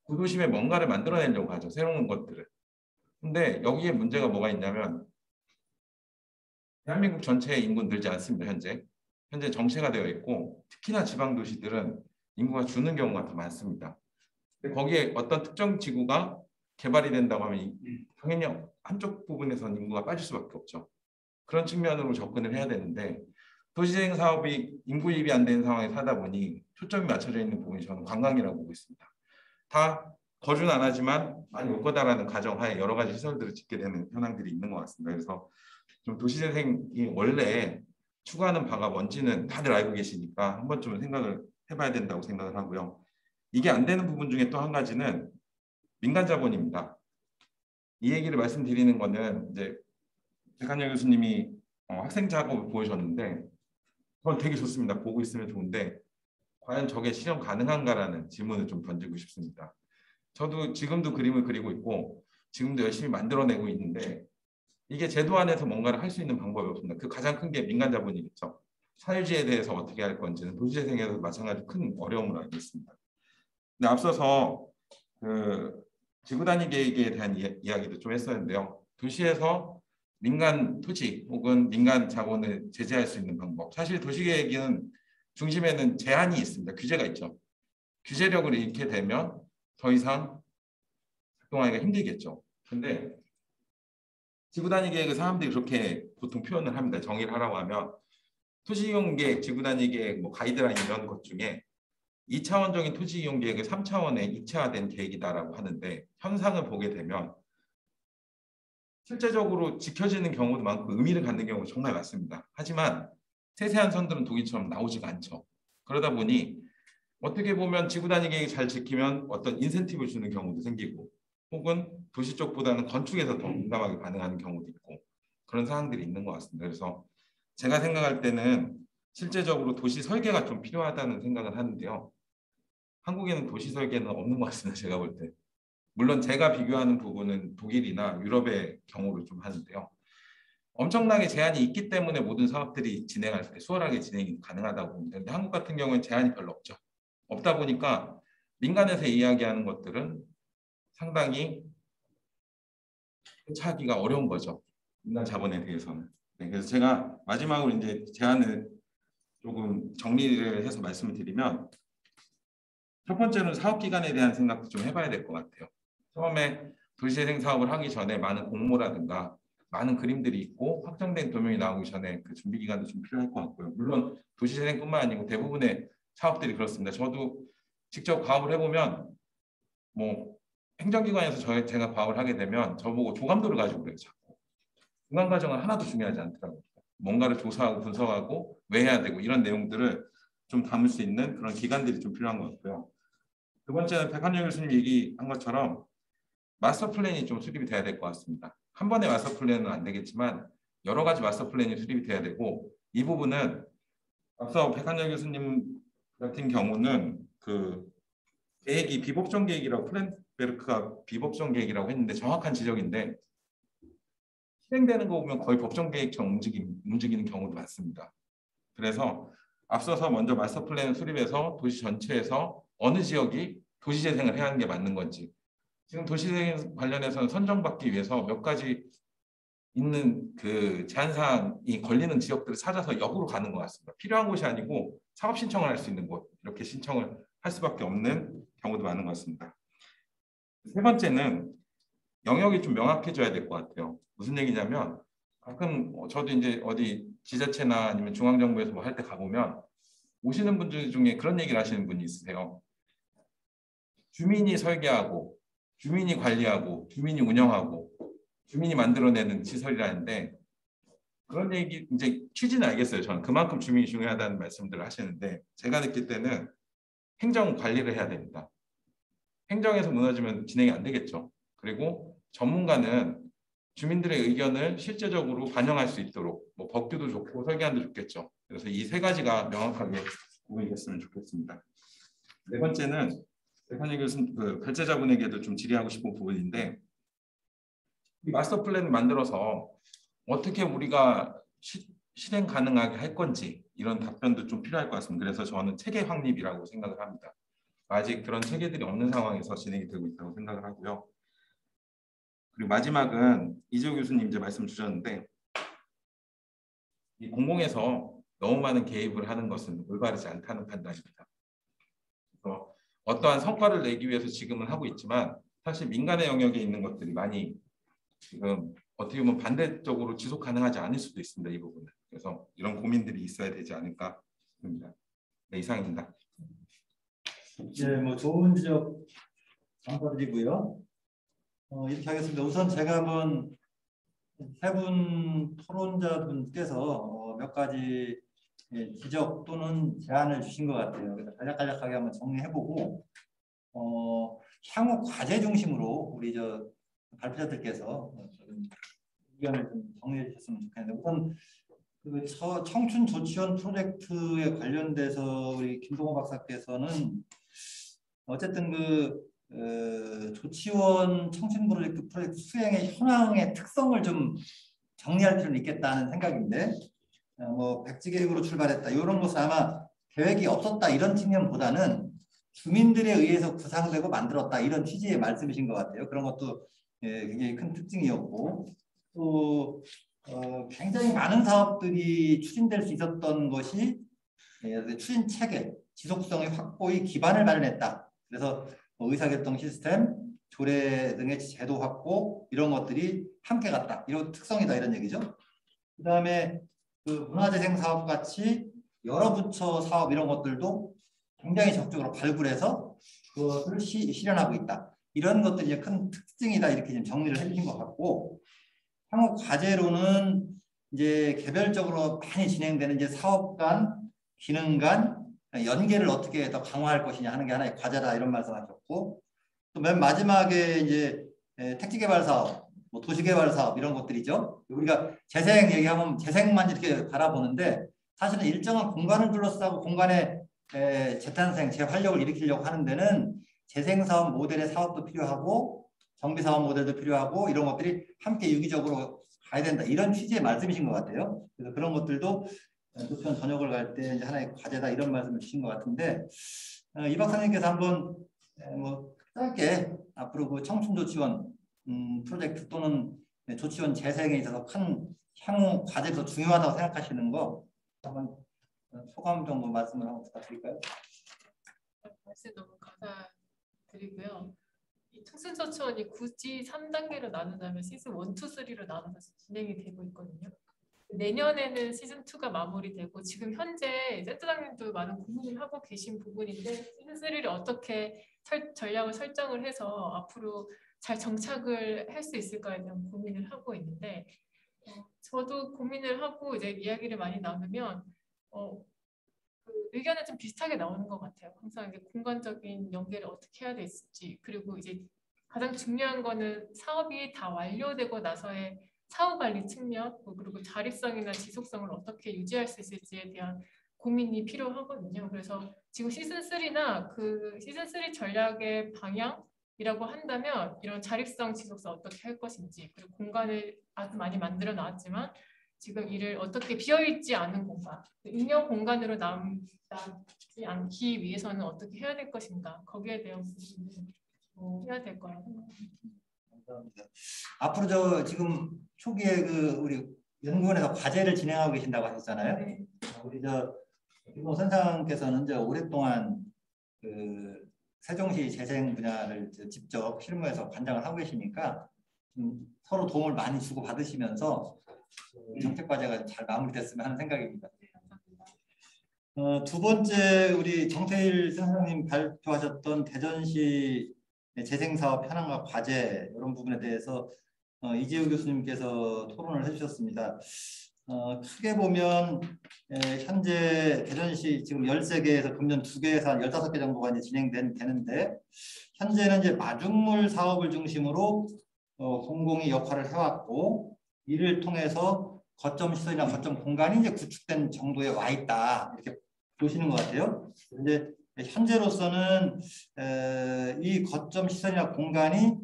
구도심에 뭔가를 만들어내려고 하죠, 새로운 것들을. 근데 여기에 문제가 뭐가 있냐면 대한민국 전체의 인구는 늘지 않습니다, 현재. 현재 정체가 되어 있고 특히나 지방 도시들은 인구가 주는 경우가 더 많습니다. 근데 거기에 어떤 특정 지구가 개발이 된다고 하면 당연히 한쪽 부분에서는 인구가 빠질 수밖에 없죠. 그런 측면으로 접근을 해야 되는데 도시재생 사업이 인구 유입이 안 되는 상황에 사다 보니 초점이 맞춰져 있는 부분이 저는 관광이라고 보고 있습니다. 다 거주는 안 하지만 많이 올 거다라는 가정하에 여러 가지 시설들을 짓게 되는 현황들이 있는 것 같습니다. 그래서 좀 도시재생이 원래 추구하는 바가 뭔지는 다들 알고 계시니까 한 번쯤은 생각을 해봐야 된다고 생각을 하고요. 이게 안 되는 부분 중에 또 한 가지는 민간 자본입니다. 이 얘기를 말씀드리는 거는 이제 백한열 교수님이 학생 작업을 보여줬는데 그건 되게 좋습니다. 보고 있으면 좋은데 과연 저게 실현 가능한가라는 질문을 좀 던지고 싶습니다. 저도 지금도 그림을 그리고 있고 지금도 열심히 만들어내고 있는데 이게 제도 안에서 뭔가를 할 수 있는 방법이 없습니다. 그 가장 큰 게 민간 자본이겠죠. 사유지에 대해서 어떻게 할 건지는 도시재생에서 마찬가지로 큰 어려움을 알고 있습니다. 근데 앞서서 그 지구단위 계획에 대한 이야기도 좀 했었는데요. 도시에서 민간 토지 혹은 민간 자본을 제재할 수 있는 방법. 사실 도시계획은 중심에는 제한이 있습니다. 규제가 있죠. 규제력을 잃게 되면 더 이상 활동하기가 힘들겠죠. 근데 지구단위 계획을 사람들이 그렇게 보통 표현을 합니다. 정의를 하라고 하면 토지이용 계획, 지구단위 계획, 뭐 가이드라인 이런 것 중에 2차원적인 토지 이용 계획을 3차원에 입체화된 계획이다라고 하는데 현상을 보게 되면 실제적으로 지켜지는 경우도 많고 의미를 갖는 경우가 정말 많습니다. 하지만 세세한 선들은 독일처럼 나오지가 않죠. 그러다 보니 어떻게 보면 지구단위 계획이 잘 지키면 어떤 인센티브를 주는 경우도 생기고 혹은 도시 쪽보다는 건축에서 더 민감하게 반응하는 경우도 있고 그런 상황들이 있는 것 같습니다. 그래서 제가 생각할 때는 실제적으로 도시 설계가 좀 필요하다는 생각을 하는데요. 한국에는 도시 설계는 없는 것 같습니다. 제가 볼 때. 물론 제가 비교하는 부분은 독일이나 유럽의 경우를 좀 하는데요. 엄청나게 제한이 있기 때문에 모든 사업들이 진행할 때 수월하게 진행이 가능하다고 봅니다. 근데 한국 같은 경우는 제한이 별로 없죠. 없다 보니까 민간에서 이야기하는 것들은 상당히 차기가 어려운 거죠. 민간 자본에 대해서는. 네, 그래서 제가 마지막으로 이제 제안을 조금 정리를 해서 말씀을 드리면 첫 번째는 사업기간에 대한 생각도 좀 해봐야 될 것 같아요. 처음에 도시재생 사업을 하기 전에 많은 공모라든가 많은 그림들이 있고 확정된 도면이 나오기 전에 그 준비 기간도 좀 필요할 것 같고요. 물론 도시재생뿐만 아니고 대부분의 사업들이 그렇습니다. 저도 직접 가업을 해보면 뭐 행정기관에서 제가 과업을 하게 되면 저보고 조감도를 가지고 그래요. 자꾸. 중간 과정은 하나도 중요하지 않더라고요. 뭔가를 조사하고 분석하고 왜 해야 되고 이런 내용들을 좀 담을 수 있는 그런 기관들이 좀 필요한 것 같고요. 두 번째는 백한열 교수님 얘기한 것처럼 마스터 플랜이 좀 수립이 돼야 될 것 같습니다. 한 번에 마스터 플랜은 안 되겠지만 여러 가지 마스터 플랜이 수립이 돼야 되고 이 부분은 앞서 백한열 교수님 같은 경우는 그 계획이 비법정 계획이라고 프랜베르크가 비법정 계획이라고 했는데 정확한 지적인데 실행되는 거 보면 거의 법정 계획처럼 움직이는 경우도 많습니다. 그래서 앞서서 먼저 마스터 플랜을 수립해서 도시 전체에서 어느 지역이 도시 재생을 해야 하는 게 맞는 건지 지금 도시재생 관련해서는 선정받기 위해서 몇 가지 있는 그 제한사항이 걸리는 지역들을 찾아서 역으로 가는 것 같습니다. 필요한 곳이 아니고 사업 신청을 할 수 있는 곳 이렇게 신청을 할 수밖에 없는 경우도 많은 것 같습니다. 세 번째는 영역이 좀 명확해져야 될 것 같아요. 무슨 얘기냐면 가끔 저도 이제 어디 지자체나 아니면 중앙정부에서 뭐 할 때 가보면 오시는 분들 중에 그런 얘기를 하시는 분이 있으세요. 주민이 설계하고 주민이 관리하고 주민이 운영하고 주민이 만들어내는 시설이라는데 그런 얘기 이제 취지는 알겠어요. 저는 그만큼 주민이 중요하다는 말씀들을 하시는데 제가 느낄 때는 행정 관리를 해야 됩니다. 행정에서 무너지면 진행이 안 되겠죠. 그리고 전문가는 주민들의 의견을 실제적으로 반영할 수 있도록 뭐 법규도 좋고 설계안도 좋겠죠. 그래서 이 세 가지가 명확하게 구분이 됐으면 좋겠습니다. 네 번째는 백한열 교수님 그 발제자분에게도 좀 질의하고 싶은 부분인데 이 마스터 플랜을 만들어서 어떻게 우리가 실행 가능하게 할 건지 이런 답변도 좀 필요할 것 같습니다. 그래서 저는 체계 확립이라고 생각을 합니다. 아직 그런 체계들이 없는 상황에서 진행이 되고 있다고 생각을 하고요. 그리고 마지막은 이재호 교수님 이제 말씀 주셨는데 이 공공에서 너무 많은 개입을 하는 것은 올바르지 않다는 판단입니다. 그래서 어떠한 성과를 내기 위해서 지금은 하고 있지만 사실 민간의 영역에 있는 것들이 많이 지금 어떻게 보면 반대적으로 지속 가능하지 않을 수도 있습니다. 이 부분은. 그래서 이런 고민들이 있어야 되지 않을까 싶습니다. 네, 이상입니다. 네, 뭐 좋은 지적 감사드리고요. 이렇게 하겠습니다. 우선 제가 한번 세 분 토론자분께서 몇 가지 지적 또는 제안을 주신 것 같아요. 그래서 간략하게 한번 정리해보고 향후 과제 중심으로 우리 저 발표자들께서 의견을 좀 정리해 주셨으면 좋겠는데 우선 그 청춘 조치원 프로젝트에 관련돼서 우리 김동호 박사께서는 어쨌든 조치원 청춘 프로젝트 수행의 현황의 특성을 좀 정리할 필요는 있겠다는 생각인데 뭐 백지 계획으로 출발했다 이런 것은 아마 계획이 없었다 이런 측면보다는 주민들에 의해서 구상되고 만들었다 이런 취지의 말씀이신 것 같아요. 그런 것도 굉장히 큰 특징이었고 또 굉장히 많은 사업들이 추진될 수 있었던 것이 추진 체계, 지속성의 확보의 기반을 마련했다. 그래서 의사결정 시스템, 조례 등의 제도 확보 이런 것들이 함께 갔다. 이런 특성이다 이런 얘기죠. 그 다음에 그 문화재생 사업 같이 여러 부처 사업 이런 것들도 굉장히 적극적으로 발굴해서 그것을 실현하고 있다. 이런 것들이 큰 특징이다 이렇게 좀 정리를 해주신 것 같고 향후 과제로는 이제 개별적으로 많이 진행되는 이제 사업 간, 기능 간 연계를 어떻게 더 강화할 것이냐 하는 게 하나의 과제다 이런 말씀하셨고 또 맨 마지막에 이제 택지개발 사업, 뭐 도시개발 사업 이런 것들이죠. 우리가 재생 얘기하면 재생만 이렇게 바라보는데 사실은 일정한 공간을 둘러싸고 공간의 재탄생, 재활력을 일으키려고 하는 데는 재생사업 모델의 사업도 필요하고 정비사업 모델도 필요하고 이런 것들이 함께 유기적으로 가야 된다. 이런 취지의 말씀이신 것 같아요. 그래서 그런 것들도 노천 전역을 갈 때 이제 하나의 과제다 이런 말씀을 주신 것 같은데 이 박사님께서 한번 뭐 짧게 앞으로 그 청춘조치원 프로젝트 또는 조치원 재생에 있어서 큰 향후 과제도 중요하다고 생각하시는 거 한번 소감 정도 말씀을 한번 부탁드릴까요? 말씀 너무 감사드리고요. 이 청춘조치원이 굳이 3단계로 나누자면 시즌 1, 2, 3로 나눠서 진행이 되고 있거든요. 내년에는 시즌 2가 마무리되고 지금 현재 센터장님도 많은 고민을 하고 계신 부분인데 시즌 3를 어떻게 전략을 설정을 해서 앞으로 잘 정착을 할 수 있을까에 대한 고민을 하고 있는데 저도 고민을 하고 이제 이야기를 많이 나누면 그 의견은 좀 비슷하게 나오는 것 같아요. 항상 이제 공간적인 연계를 어떻게 해야 될지 그리고 이제 가장 중요한 거는 사업이 다 완료되고 나서의 사후관리 측면 그리고 자립성이나 지속성을 어떻게 유지할 수 있을지에 대한 고민이 필요하거든요. 그래서 지금 시즌 3나 그 시즌 3 전략의 방향이라고 한다면 이런 자립성, 지속성 어떻게 할 것인지 그리고 공간을 아주 많이 만들어 놨지만 지금 이를 어떻게 비어있지 않은 공간, 잉여 공간으로 남지 않기 위해서는 어떻게 해야 될 것인가 거기에 대한 부분을 해야 될 거라고 생각합니다. 감사합니다. 앞으로 저 지금 초기에 그 우리 연구원에서 과제를 진행하고 계신다고 하셨잖아요. 네. 우리 저 김모 선생께서는 이제 오랫동안 그 세종시 재생 분야를 직접 실무에서 관장을 하고 계시니까 서로 도움을 많이 주고 받으시면서 정책 과제가 잘 마무리됐으면 하는 생각입니다. 두 번째 우리 정태일 선생님 발표하셨던 대전시 재생사업 현황과 과제 이런 부분에 대해서 이재우 교수님께서 토론을 해주셨습니다. 크게 보면 현재 대전시 지금 13개에서 금년 2개에서 한 15개 정도가 이제 진행되는데 현재는 이제 마중물 사업을 중심으로 공공이 역할을 해왔고 이를 통해서 거점 시설이나 거점 공간이 이제 구축된 정도에 와 있다 이렇게 보시는 것 같아요. 그런데 현재로서는 이 거점 시설이나 공간이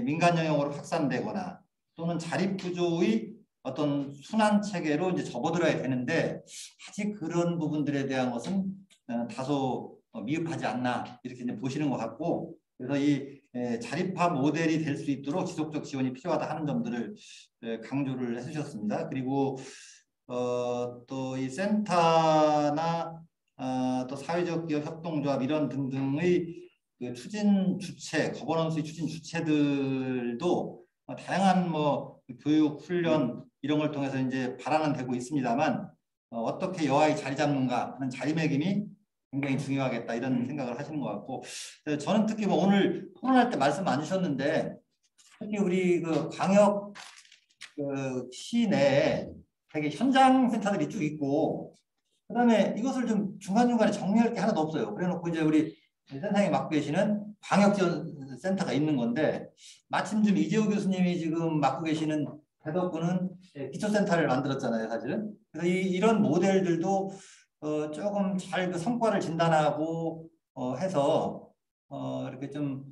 민간 영역으로 확산되거나 또는 자립 구조의 어떤 순환 체계로 이제 접어들어야 되는데 아직 그런 부분들에 대한 것은 다소 미흡하지 않나 이렇게 이제 보시는 것 같고 그래서 이 자립화 모델이 될 수 있도록 지속적 지원이 필요하다 하는 점들을 강조를 해주셨습니다. 그리고 또 이 센터나 또 사회적 기업 협동조합 이런 등등의 그 추진 주체, 거버넌스의 추진 주체들도 다양한 뭐 교육, 훈련 이런 걸 통해서 이제 발안은 되고 있습니다만 어떻게 여하에 자리 잡는가 하는 자리매김이 굉장히 중요하겠다 이런 생각을 하시는 것 같고 저는 특히 뭐 오늘 토론할 때 말씀 안 주셨는데 특히 우리 그 광역 그 시내에 되게 현장 센터들이 쭉 있고 그다음에 이것을 좀 중간중간에 정리할 게 하나도 없어요. 그래놓고 이제 우리 센터에 맡고 계시는 광역지원센터가 있는 건데 마침 좀 이재호 교수님이 지금 맡고 계시는 대덕구는 기초센터를 만들었잖아요, 사실은. 그래서 이런 모델들도 조금 잘 그 성과를 진단하고 해서 이렇게 좀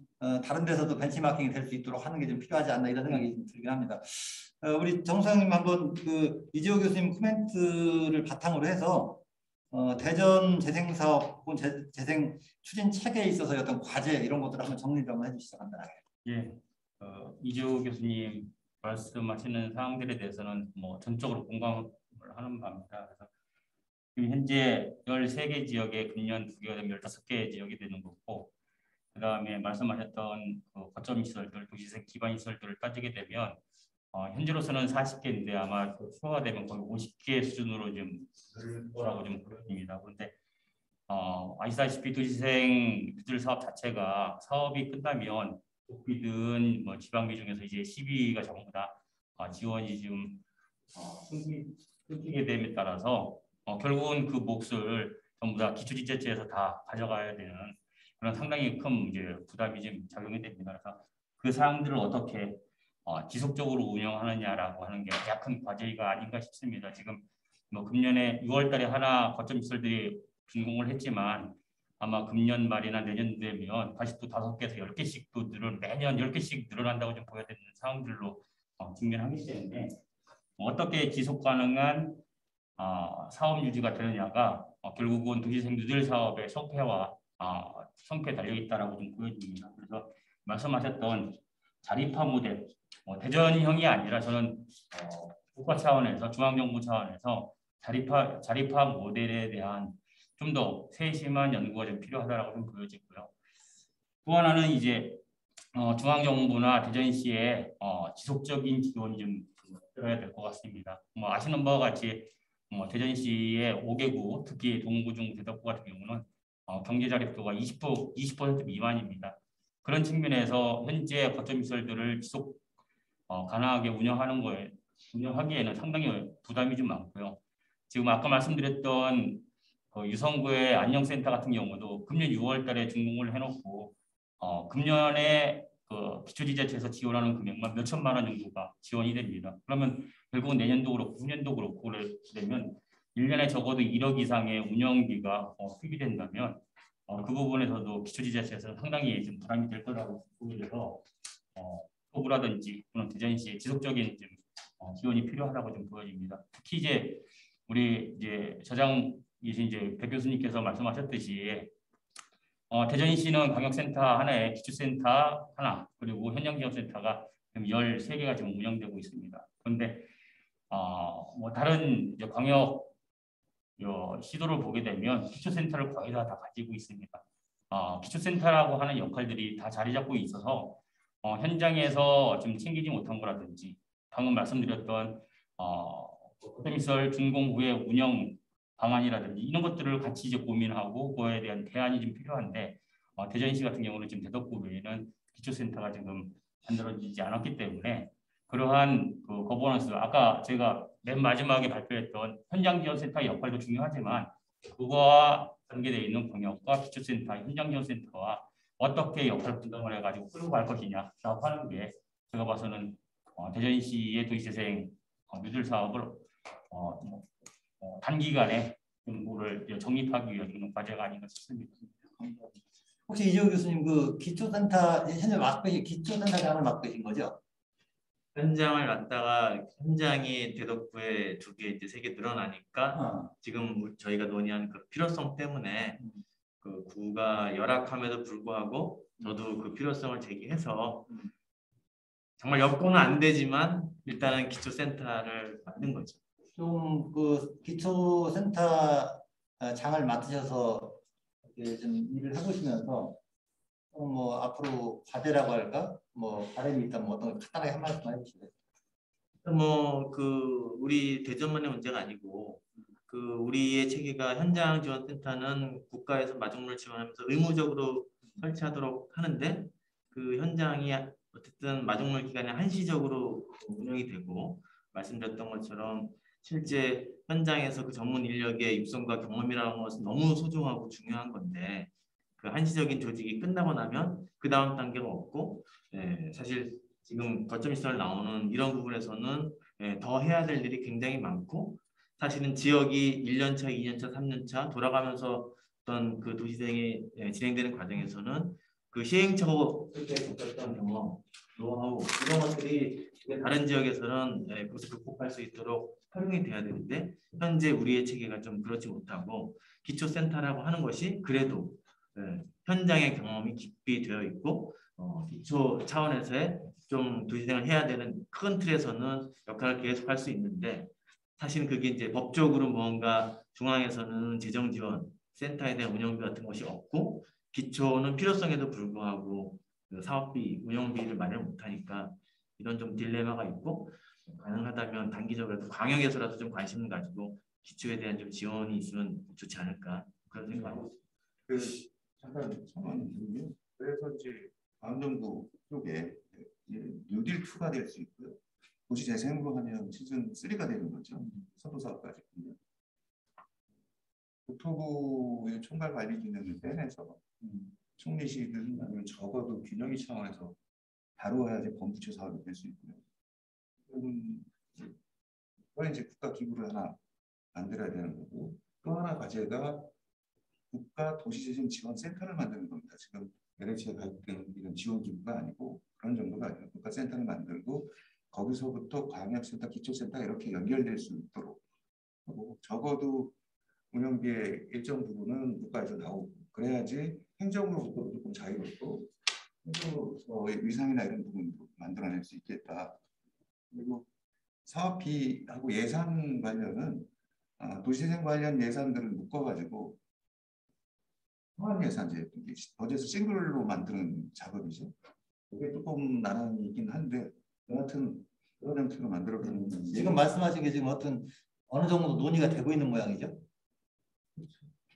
다른 데서도 벤치마킹이 될 수 있도록 하는 게 좀 필요하지 않나 이런 생각이 좀 들긴 합니다. 우리 정수영님 한번 그 이재호 교수님 코멘트를 바탕으로 해서 대전 재생사업 혹은 재생 추진 체계에 있어서 어떤 과제 이런 것들을 한번 정리를 한번 해주시죠, 간단하게. 예, 이재호 교수님 말씀하시는 사항들에 대해서는 뭐 전적으로 공감을 하는 바입니다. 그래서 지금 현재 13개 지역에 금년 2개가 되면 15개 지역이 되는 거고, 그 다음에 말씀하셨던 그 거점 시설들, 도시생 기반 시설들을 따지게 되면 현재로서는 40개인데 아마 추가가 되면 거의 50개 수준으로 좀 늘 거라고 좀 보여집니다. 그런데 아시다시피 도시생 규제 사업 자체가 사업이 끝나면 도피든 뭐 지방비 중에서 이제 12가 전부 다 지원이 지금 끊기게 됨에 따라서 결국은 그 몫을 전부 다 기초지자체에서 다 가져가야 되는 그런 상당히 큰 이제 부담이 좀 작용이 됩니다. 그래서 그 사항들을 어떻게 지속적으로 운영하느냐라고 하는 게 가장 큰 과제가 아닌가 싶습니다. 지금 뭐 금년에 6월달에 하나 거점 시설들이 준공을 했지만 아마 금년 말이나 내년 되면 다시 또 5개에서 10개씩 또 매년 10개씩 늘어난다고 좀 보여야 되는 상황들로 직면하기 때문에 어떻게 지속 가능한 사업 유지가 되느냐가 결국은 도시생 누들 사업의 성패와 성패에 달려 있다라고 좀 보여집니다. 그래서 말씀하셨던 자립화 모델, 대전형이 아니라 저는 국가 차원에서 중앙정부 차원에서 자립화 모델에 대한 좀 더 세심한 연구가 좀 필요하다라고 좀 보여지고요. 또 하나는 이제 중앙정부나 대전시의 지속적인 지원이 좀 들어야 될 것 같습니다. 뭐 아시는 바와 같이 대전시의 5개구, 특히 동구, 중, 대덕구 같은 경우는 경제 자립도가 20% 미만입니다. 그런 측면에서 현재 거점 시설들을 지속 가능하게 운영하기에는 상당히 부담이 좀 많고요. 지금 아까 말씀드렸던 그 유성구의 안녕센터 같은 경우도 금년 6월달에 준공을 해놓고 금년에 그 기초지자체에서 지원하는 금액만 몇 천만 원 정도가 지원이 됩니다. 그러면 결국은 내년도 그렇고 후년도 그렇고 그러면 1년에 적어도 1억 이상의 운영비가 투입된다면 그 부분에서도 기초지자체에서 상당히 좀 부담이 될 거라고 보여서 도구라든지 또는 대전시의 지속적인 좀 지원이 필요하다고 좀 보여집니다. 특히 이제 우리 이제 저장이신 이제 백 교수님께서 말씀하셨듯이 대전시는 광역센터 하나에 기초센터 하나 그리고 현장지원센터가 지금 13개가 지금 운영되고 있습니다. 그런데 뭐 다른 이제 광역 시도를 보게 되면 기초센터를 거의 다 가지고 있습니다. 기초센터라고 하는 역할들이 다 자리 잡고 있어서 현장에서 좀 챙기지 못한 거라든지 방금 말씀드렸던 거점시설 준공 후에 운영 방안이라든지 이런 것들을 같이 이제 고민하고 그거에 대한 대안이 좀 필요한데 대전시 같은 경우는 지금 대덕구 외에는 기초센터가 지금 만들어지지 않았기 때문에 그러한 그 거버넌스 아까 제가 맨 마지막에 발표했던 현장지원센터 역할도 중요하지만 그거와 관계되어 있는 광역과 기초센터, 현장지원센터와 어떻게 역할을 분담을 해가지고 끌고 갈 것이냐 하는 게 제가 봐서는 대전시의 도시재생 뉴딜 사업을 단기간에 정보를 정립하기 위한 과제가 아닌가 싶습니다. 혹시 이재호 교수님 그 기초센터 현재 기초센터장을 맡고 계신 거죠? 현장을 맡다가 현장이 대덕구에 2개, 이제 3개 늘어나니까 지금 저희가 논의하는 그 필요성 때문에 그 구가 열악함에도 불구하고 저도 그 필요성을 제기해서 정말 여건은 안 되지만 일단은 기초센터를 만든 거죠. 좀 그 기초센터 장을 맡으셔서 좀 일을 해보시면서 뭐 앞으로 과제라고 할까? 뭐 바람이 있다면 어떤 거 간단하게 한 말씀 해주실래요? 뭐 그 우리 대전만의 문제가 아니고 그 우리의 체계가 현장지원센터는 국가에서 마중물 지원하면서 의무적으로 설치하도록 하는데 그 현장이 어쨌든 마중물 기간에 한시적으로 운영이 되고 말씀드렸던 것처럼 실제 현장에서 그 전문 인력의 육성과 경험이라는 것은 너무 소중하고 중요한 건데 그 한시적인 조직이 끝나고 나면 그 다음 단계가 없고 사실 지금 거점시설 나오는 이런 부분에서는 더 해야 될 일이 굉장히 많고 사실은 지역이 1년차, 2년차, 3년차 돌아가면서 어떤 그 도시재생이 진행되는 과정에서는 그 시행착오 때 겪었던 경험, 노하우 이런 것들이 다른 지역에서는 그것을 극복할 수 있도록 활용이 돼야 되는데 현재 우리의 체계가 좀 그렇지 못하고 기초센터라고 하는 것이 그래도 현장의 경험이 깊이 되어 있고 기초 차원에서의 좀 도시생활을 해야 되는 큰 틀에서는 역할을 계속할 수 있는데 사실 그게 이제 법적으로 뭔가 중앙에서는 재정 지원 센터에 대한 운영비 같은 것이 없고 기초는 필요성에도 불구하고 그 사업비 운영비를 마련 못하니까 이런 좀 딜레마가 있고 가능하다면 단기적으로 광역에서라도 좀 관심을 가지고 기초에 대한 좀 지원이 있으면 좋지 않을까 그런 생각하고 있습니다. 잠깐 첨언이 있는데요. 그래서 이제 다음 정부 쪽에 뉴딜 2가 될 수 있고요. 도시재생으로 하면 시즌 3가 되는 거죠. 서도사업까지. 국토부의 총괄 관리 기능을 빼내서 총리실은 아니면 적어도 균형이 차원에서 다루어야지 범부처 사업이 될 수 있고요. 그건 이제 국가 기구를 하나 만들어야 되는 거고 또 하나 과제가 국가 도시재생 지원센터를 만드는 겁니다. 지금 LH에 가입된 이런 지원 기구가 아니고 그런 정도가 아니고 국가 센터를 만들고 거기서부터 광역센터, 기초센터 이렇게 연결될 수 있도록 하고 적어도 운영비의 일정 부분은 국가에서 나오고 그래야지 행정으로부터 조금 자유롭고 위상이나 이런 부분도 만들어낼 수 있겠다. 그리고 사업비하고 예산 관련은 도시재생 관련 예산들을 묶어가지고 통합 예산제, 버젯을 싱글로 만드는 작업이죠. 그게 조금 난항이 있긴 한데 여하튼 그런 형태로 만들어가는 건데 지금 말씀하신 게 지금 어느 정도 논의가 되고 있는 모양이죠?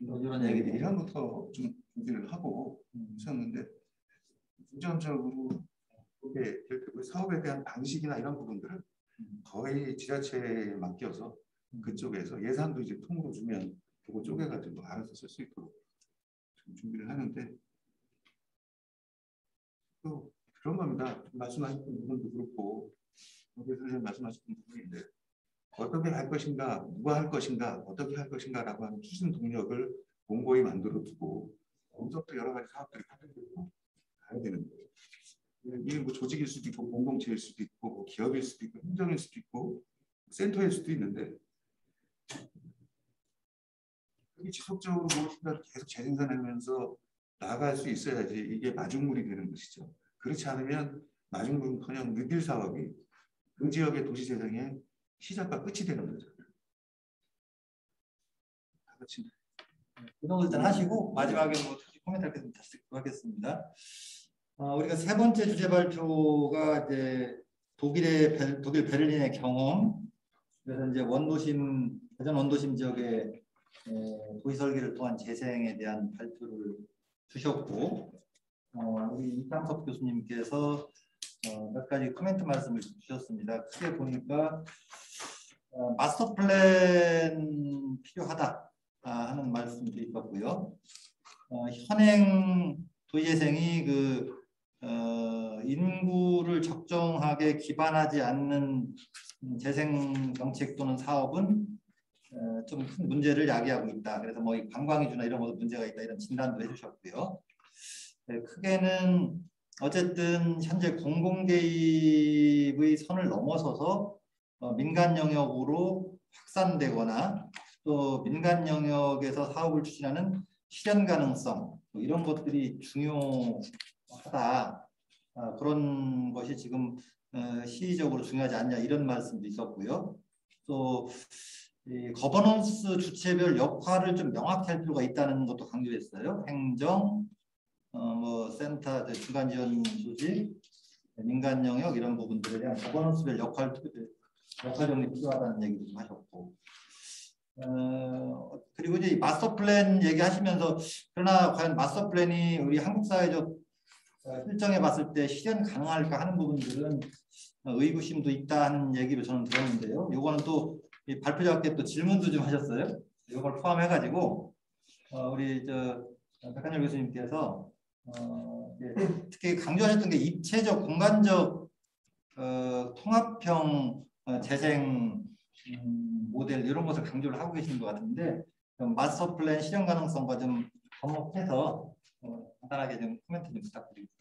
이런 얘기들이. 예산부터 좀 준비를 하고 있었는데 중점적으로 이렇게 사업에 대한 방식이나 이런 부분들을 거의 지자체에 맡겨서 그쪽에서 예산도 이제 통으로 주면 그거 쪼개가지고 알아서 쓸 수 있도록 좀 준비를 하는데 또 그런 겁니다. 말씀하셨던 부분도 그렇고 선생님 말씀하셨던 부분인데 어떻게 할 것인가, 누가 할 것인가, 어떻게 할 것인가라고 하는 추진 동력을 공고히 만들어 두고 거기서부터 여러 가지 사업들이 파생되고 가야 되는 거예요. 이게 뭐 조직일 수도 있고 공동체일 수도 있고 뭐 기업일 수도 있고 행정일 수도 있고 센터일 수도 있는데 그게 지속적으로 무엇인가 계속 재생산하면서 나아갈 수 있어야지 이게 마중물이 되는 것이죠. 그렇지 않으면 마중물은커녕 뉴딜 사업이 그 지역의 도시재생의 시작과 끝이 되는 거죠. 다 같이. 그 정도 일단 하시고 마지막에 뭐 코멘트 할 때 다시 하겠습니다. 우리가 세 번째 주제 발표가 이제 독일 베를린의 경험. 그래서 이제 대전 원도심 지역의 도시 설계를 통한 재생에 대한 발표를 주셨고, 우리 이창섭 교수님께서 몇 가지 코멘트 말씀을 주셨습니다. 크게 보니까 마스터 플랜 필요하다 하는 말씀도 있었고요. 현행 도시재생이 인구를 적정하게 기반하지 않는 재생 정책 또는 사업은 좀 큰 문제를 야기하고 있다. 그래서 뭐 관광위주나 이런 것도 문제가 있다 이런 진단도 해주셨고요. 크게는 어쨌든 현재 공공 개입의 선을 넘어서서 민간 영역으로 확산되거나 또 민간 영역에서 사업을 추진하는 실현 가능성 이런 것들이 중요하다. 그런 것이 지금 시의적으로 중요하지 않냐 이런 말씀도 있었고요. 또 이 거버넌스 주체별 역할을 좀 명확히 할 필요가 있다는 것도 강조했어요. 행정, 뭐 센터, 중간 지원 조직, 민간 영역 이런 부분들에 대한 거버넌스별 역할 정리 필요하다는 얘기도 좀 하셨고, 그리고 이제 마스터 플랜 얘기하시면서 그러나 과연 마스터 플랜이 우리 한국 사회적 실정해 봤을 때 실현 가능할까 하는 부분들은 의구심도 있다는 얘기를 저는 들었는데요. 요거는 또 발표자께 또 질문도 좀 하셨어요. 이걸 포함해가지고 우리 백한열 교수님께서 특히 강조하셨던 게 입체적 공간적 통합형 재생 모델 이런 것을 강조를 하고 계시는 것 같은데 마스터 플랜 실현 가능성과 좀 접목해서 간단하게 좀 코멘트 좀 부탁드리겠습니다.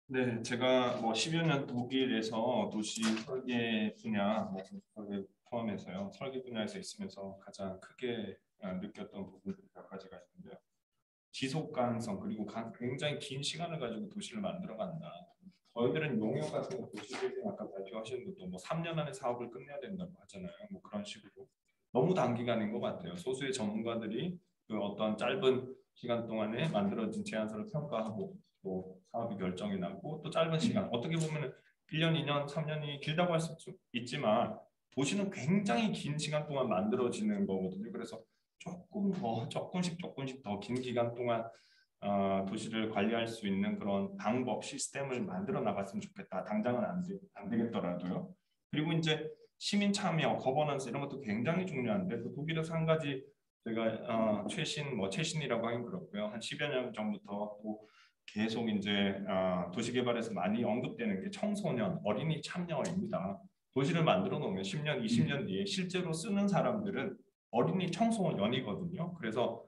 네, 제가 뭐 10여 년 독일에서 도시 설계 분야, 설계 포함해서요, 설계 분야에서 있으면서 가장 크게 느꼈던 부분들이 몇 가지가 있는데요. 지속 가능성 그리고 굉장히 긴 시간을 가지고 도시를 만들어 간다. 저희들은 용역 같은 거 도시재생 아까 발표하시는 것도 뭐 3년 안에 사업을 끝내야 된다고 하잖아요. 뭐 그런 식으로 너무 단기간인 것 같아요. 소수의 전문가들이 그 어떤 짧은 시간 동안에 만들어진 제안서를 평가하고 또 사업이 결정이 나고 또 짧은 시간 어떻게 보면 1년, 2년, 3년이 길다고 할 수 있지만 도시는 굉장히 긴 시간 동안 만들어지는 거거든요. 그래서 조금씩 더 긴 기간 동안 도시를 관리할 수 있는 그런 방법, 시스템을 만들어 나갔으면 좋겠다. 당장은 안 되겠더라도요. 그리고 이제 시민 참여, 거버넌스 이런 것도 굉장히 중요한데 그 독일에서 한 가지 제가 최신이라고 하긴 그렇고요. 한 10여 년 전부터 또 계속 이제 도시개발에서 많이 언급되는 게 청소년, 어린이 참여입니다. 도시를 만들어 놓으면 10년, 20년 뒤에 실제로 쓰는 사람들은 어린이 청소년이거든요. 그래서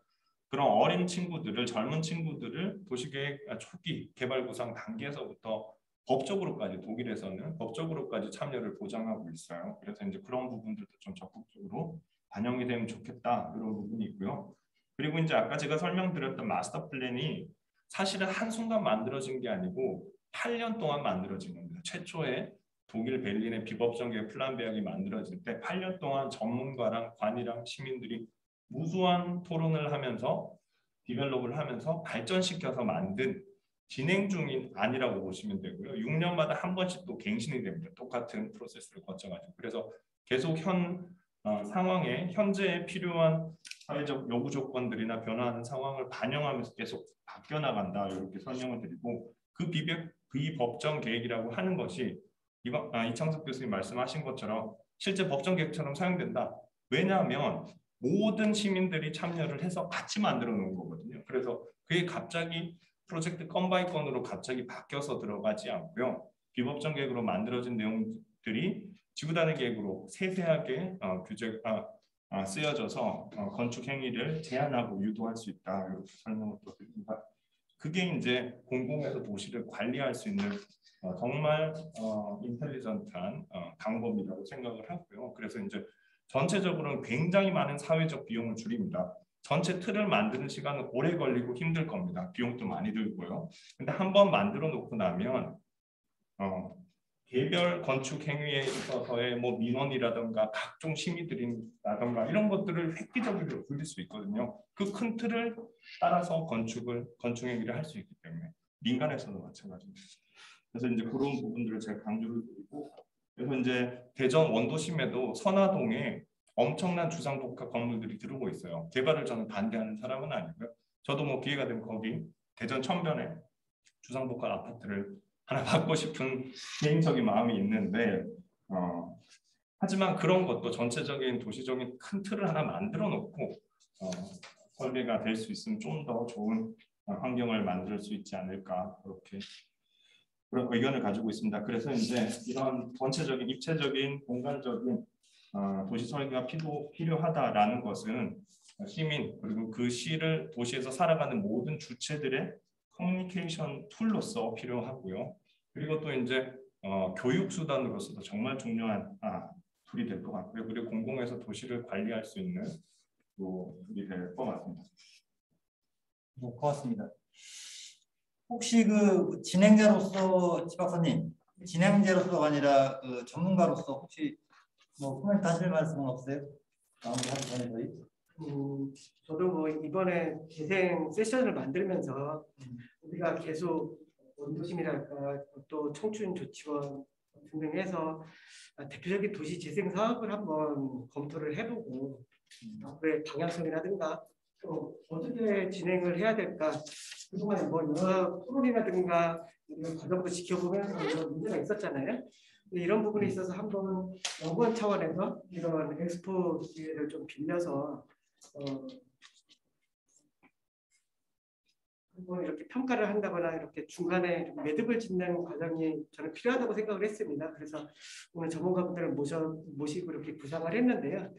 그런 어린 친구들을, 젊은 친구들을 도시계획 초기 개발 구상 단계에서부터 법적으로까지 독일에서는 법적으로까지 참여를 보장하고 있어요. 그래서 이제 그런 부분들도 좀 적극적으로 반영이 되면 좋겠다 이런 부분이 있고요. 그리고 이제 아까 제가 설명드렸던 마스터 플랜이 사실은 한순간 만들어진 게 아니고 8년 동안 만들어진 겁니다. 최초에 독일 베를린의 비법정계 플란 배역이 만들어질 때 8년 동안 전문가랑 관이랑 시민들이 무수한 토론을 하면서 디벨롭을 하면서 발전시켜서 만든 진행 중인 아니라고 보시면 되고요. 6년마다 한 번씩 또 갱신이 됩니다. 똑같은 프로세스를 거쳐가지고. 그래서 계속 상황에 현재에 필요한 사회적 요구 조건들이나 변화하는 상황을 반영하면서 계속 바뀌어 나간다. 이렇게 설명을 드리고 그 비법정 계획이라고 하는 것이 이창섭 교수님 말씀하신 것처럼 실제 법정 계획처럼 사용된다. 왜냐하면 모든 시민들이 참여를 해서 같이 만들어 놓은 거거든요. 그래서 그게 갑자기 프로젝트 건 바이 건으로 갑자기 바뀌어서 들어가지 않고요. 비법정 계획으로 만들어진 내용들이 지구단위 계획으로 세세하게 쓰여져서 건축 행위를 제한하고 유도할 수 있다. 이렇게 설명을 또 드립니다. 그게 이제 공공에서 도시를 관리할 수 있는 정말 인텔리전트한 방법이라고 생각을 하고요. 그래서 이제 전체적으로는 굉장히 많은 사회적 비용을 줄입니다. 전체 틀을 만드는 시간은 오래 걸리고 힘들 겁니다. 비용도 많이 들고요. 근데 한번 만들어 놓고 나면 개별 건축 행위에 있어서의 뭐 민원이라든가 각종 심의들이라든가 이런 것들을 획기적으로 줄일 수 있거든요. 그 큰 틀을 따라서 건축 행위를 할 수 있기 때문에 민간에서도 마찬가지입니다. 그래서 이제 그런 부분들을 제가 강조를 드리고, 그래서 이제 대전 원도심에도 선화동에 엄청난 주상복합 건물들이 들어오고 있어요. 개발을 저는 반대하는 사람은 아니고요. 저도 뭐 기회가 되면 거기 대전 천변에 주상복합 아파트를 하나 받고 싶은 개인적인 마음이 있는데 하지만 그런 것도 전체적인 도시적인 큰 틀을 하나 만들어 놓고 설계가 될 수 있으면 좀 더 좋은 환경을 만들 수 있지 않을까 그렇게 그런 의견을 가지고 있습니다. 그래서 이제 이런 전체적인 입체적인 공간적인 도시 설계가 필요하다라는 것은 시민 그리고 그 시를 도시에서 살아가는 모든 주체들의 커뮤니케이션 툴로서 필요하고요. 그리고 또 이제 교육 수단으로서도 정말 중요한 툴이 될 것 같고요. 그리고 공공에서 도시를 관리할 수 있는 툴이 될 것 같습니다. 고맙습니다. 혹시 그 진행자로서 지 박사님, 진행자로서가 아니라 그 전문가로서 혹시 뭐 코멘트 하실 말씀은 없어요? 마무리하기 전에 저희. 저도 뭐 이번에 재생 세션을 만들면서 우리가 계속 원도심이랄까 또 청춘조치원 등등 해서 대표적인 도시 재생 사업을 한번 검토를 해보고 앞으로의 방향성이라든가 또 어떻게 진행을 해야 될까 그동안 뭐 여러 토론이라든가 이런 과정도 지켜보면 이런 문제가 있었잖아요. 이런 부분에 있어서 한번 연구원 차원에서 이런 엑스포 기회를 좀 빌려서 한번 이렇게 평가를 한다거나 이렇게 중간에 매듭을 짓는 과정이 저는 필요하다고 생각을 했습니다. 그래서 오늘 전문가분들을 모시고 이렇게 구상을 했는데요.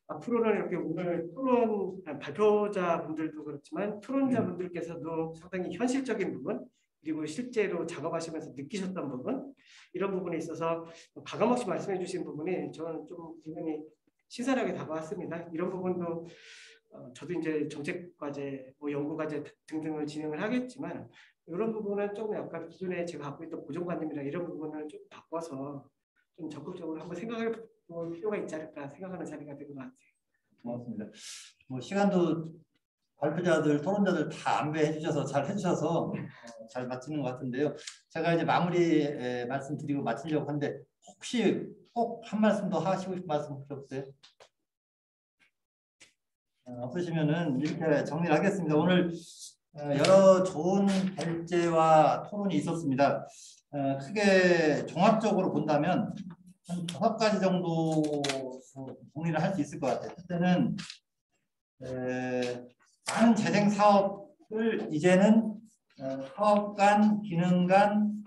앞으로는 이렇게 오늘 토론 발표자분들도 그렇지만 토론자분들께서도 상당히 현실적인 부분 그리고 실제로 작업하시면서 느끼셨던 부분 이런 부분에 있어서 가감없이 말씀해 주신 부분이 저는 좀 굉장히 신선하게 다가왔습니다. 이런 부분도 저도 이제 정책과제, 뭐 연구과제 등등을 진행을 하겠지만 이런 부분은 좀 약간 기존에 제가 갖고 있던 고정관념이나 이런 부분을 좀 바꿔서 좀 적극적으로 한번 생각해 볼 필요가 있지 않을까 생각하는 자리가 된 것 같아요. 고맙습니다. 뭐 시간도 발표자들, 토론자들 다 안배해 주셔서 잘 해주셔서 잘 마치는 것 같은데요. 제가 이제 마무리 말씀드리고 마치려고 하는데 혹시 꼭 한 말씀 더 하시고 싶은 말씀 혹시 없어요? 없으시면은 이렇게 정리를 하겠습니다. 오늘 여러 좋은 발제와 토론이 있었습니다. 크게 종합적으로 본다면 한 5가지 정도 정리를 할 수 있을 것 같아요. 첫째는 많은 재생 사업을 이제는 사업 간, 기능 간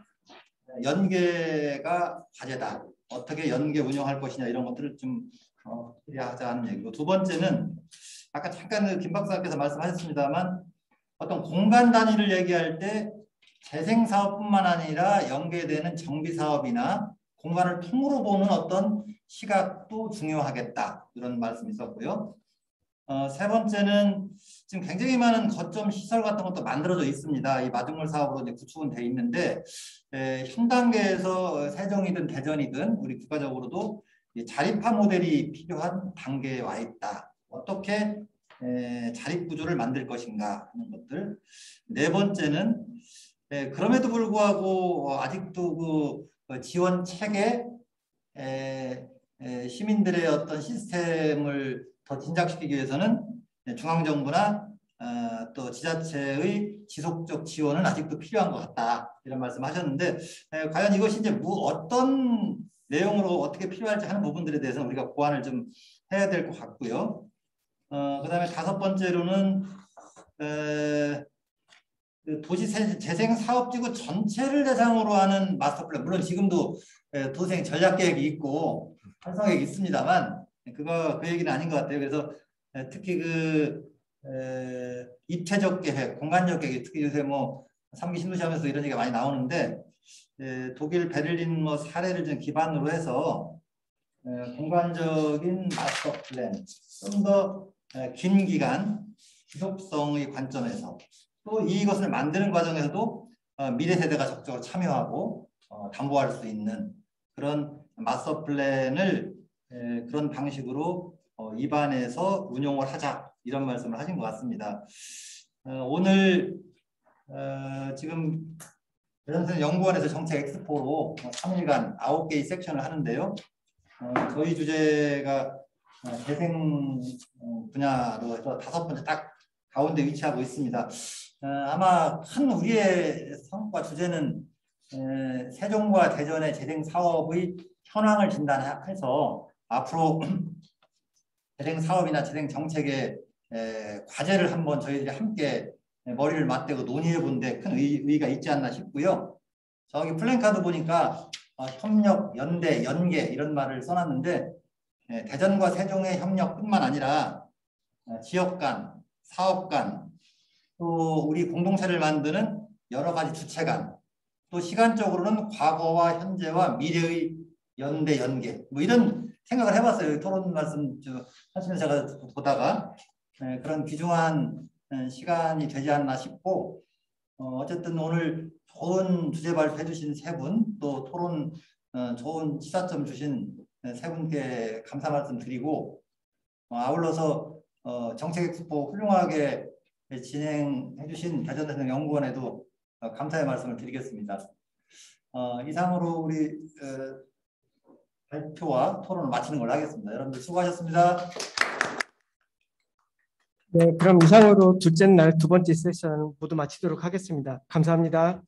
연계가 과제다. 어떻게 연계 운영할 것이냐 이런 것들을 좀 해야 하는 얘기고, 두 번째는 아까 잠깐 김 박사께서 말씀하셨습니다만 어떤 공간 단위를 얘기할 때 재생 사업뿐만 아니라 연계되는 정비 사업이나 공간을 통으로 보는 어떤 시각도 중요하겠다 이런 말씀이 있었고요. 세 번째는 지금 굉장히 많은 거점 시설 같은 것도 만들어져 있습니다. 이 마중물 사업으로 이제 구축은 돼 있는데 현 단계에서 세종이든 대전이든 우리 국가적으로도 자립화 모델이 필요한 단계에 와 있다. 어떻게 자립 구조를 만들 것인가 하는 것들. 네 번째는 그럼에도 불구하고 아직도 그 지원 체계, 시민들의 어떤 시스템을 더 진작시키기 위해서는 중앙정부나 또 지자체의 지속적 지원은 아직도 필요한 것 같다, 이런 말씀하셨는데, 과연 이것이 이제 어떤 내용으로 어떻게 필요할지 하는 부분들에 대해서는 우리가 고안을 좀 해야 될 것 같고요. 그다음에 다섯 번째로는 그 도시 재생 사업지구 전체를 대상으로 하는 마스터 플랜, 물론 지금도 도생 전략 계획이 있고 활성 계획이 있습니다만 그 얘기는 아닌 것 같아요. 그래서 특히 입체적 계획, 공간적 계획, 특히 요새 뭐 3기 신도시 하면서 이런 얘기가 많이 나오는데, 독일 베를린 뭐 사례를 좀 기반으로 해서 공간적인 마스터 플랜, 좀 더 긴 기간 지속성의 관점에서 또 이것을 만드는 과정에서도 미래 세대가 적극적으로 참여하고 담보할 수 있는 그런 마스터 플랜을 그런 방식으로 입안해서 운용을 하자, 이런 말씀을 하신 것 같습니다. 오늘 지금 대전생 연구원에서 정책 엑스포로 3일간 9개의 섹션을 하는데요. 저희 주제가 재생 분야로 해서 5번째 딱 가운데 위치하고 있습니다. 아마 큰 우리의 성과 주제는 세종과 대전의 재생 사업의 현황을 진단해서 앞으로 재생 사업이나 재생 정책의 과제를 한번 저희들이 함께 머리를 맞대고 논의해 본 데 큰 의의가 있지 않나 싶고요. 저기 플랜카드 보니까 협력, 연대, 연계 이런 말을 써놨는데, 대전과 세종의 협력뿐만 아니라 지역 간, 사업 간, 또 우리 공동체를 만드는 여러 가지 주체 간, 또 시간적으로는 과거와 현재와 미래의 연대, 연계, 뭐 이런 생각을 해봤어요. 토론 말씀 하시면서 제가 보다가 그런 귀중한 시간이 되지 않나 싶고, 어쨌든 오늘 좋은 주제 발표해 주신 세 분, 또 토론 좋은 시사점 주신 세 분께 감사 말씀 드리고, 아울러서 정책 엑스포 훌륭하게 진행해 주신 대전대생 연구원에도 감사의 말씀을 드리겠습니다. 이상으로 우리 발표와 토론을 마치는 걸로 하겠습니다. 여러분들 수고하셨습니다. 네, 그럼 이상으로 둘째 날 두 번째 세션 모두 마치도록 하겠습니다. 감사합니다.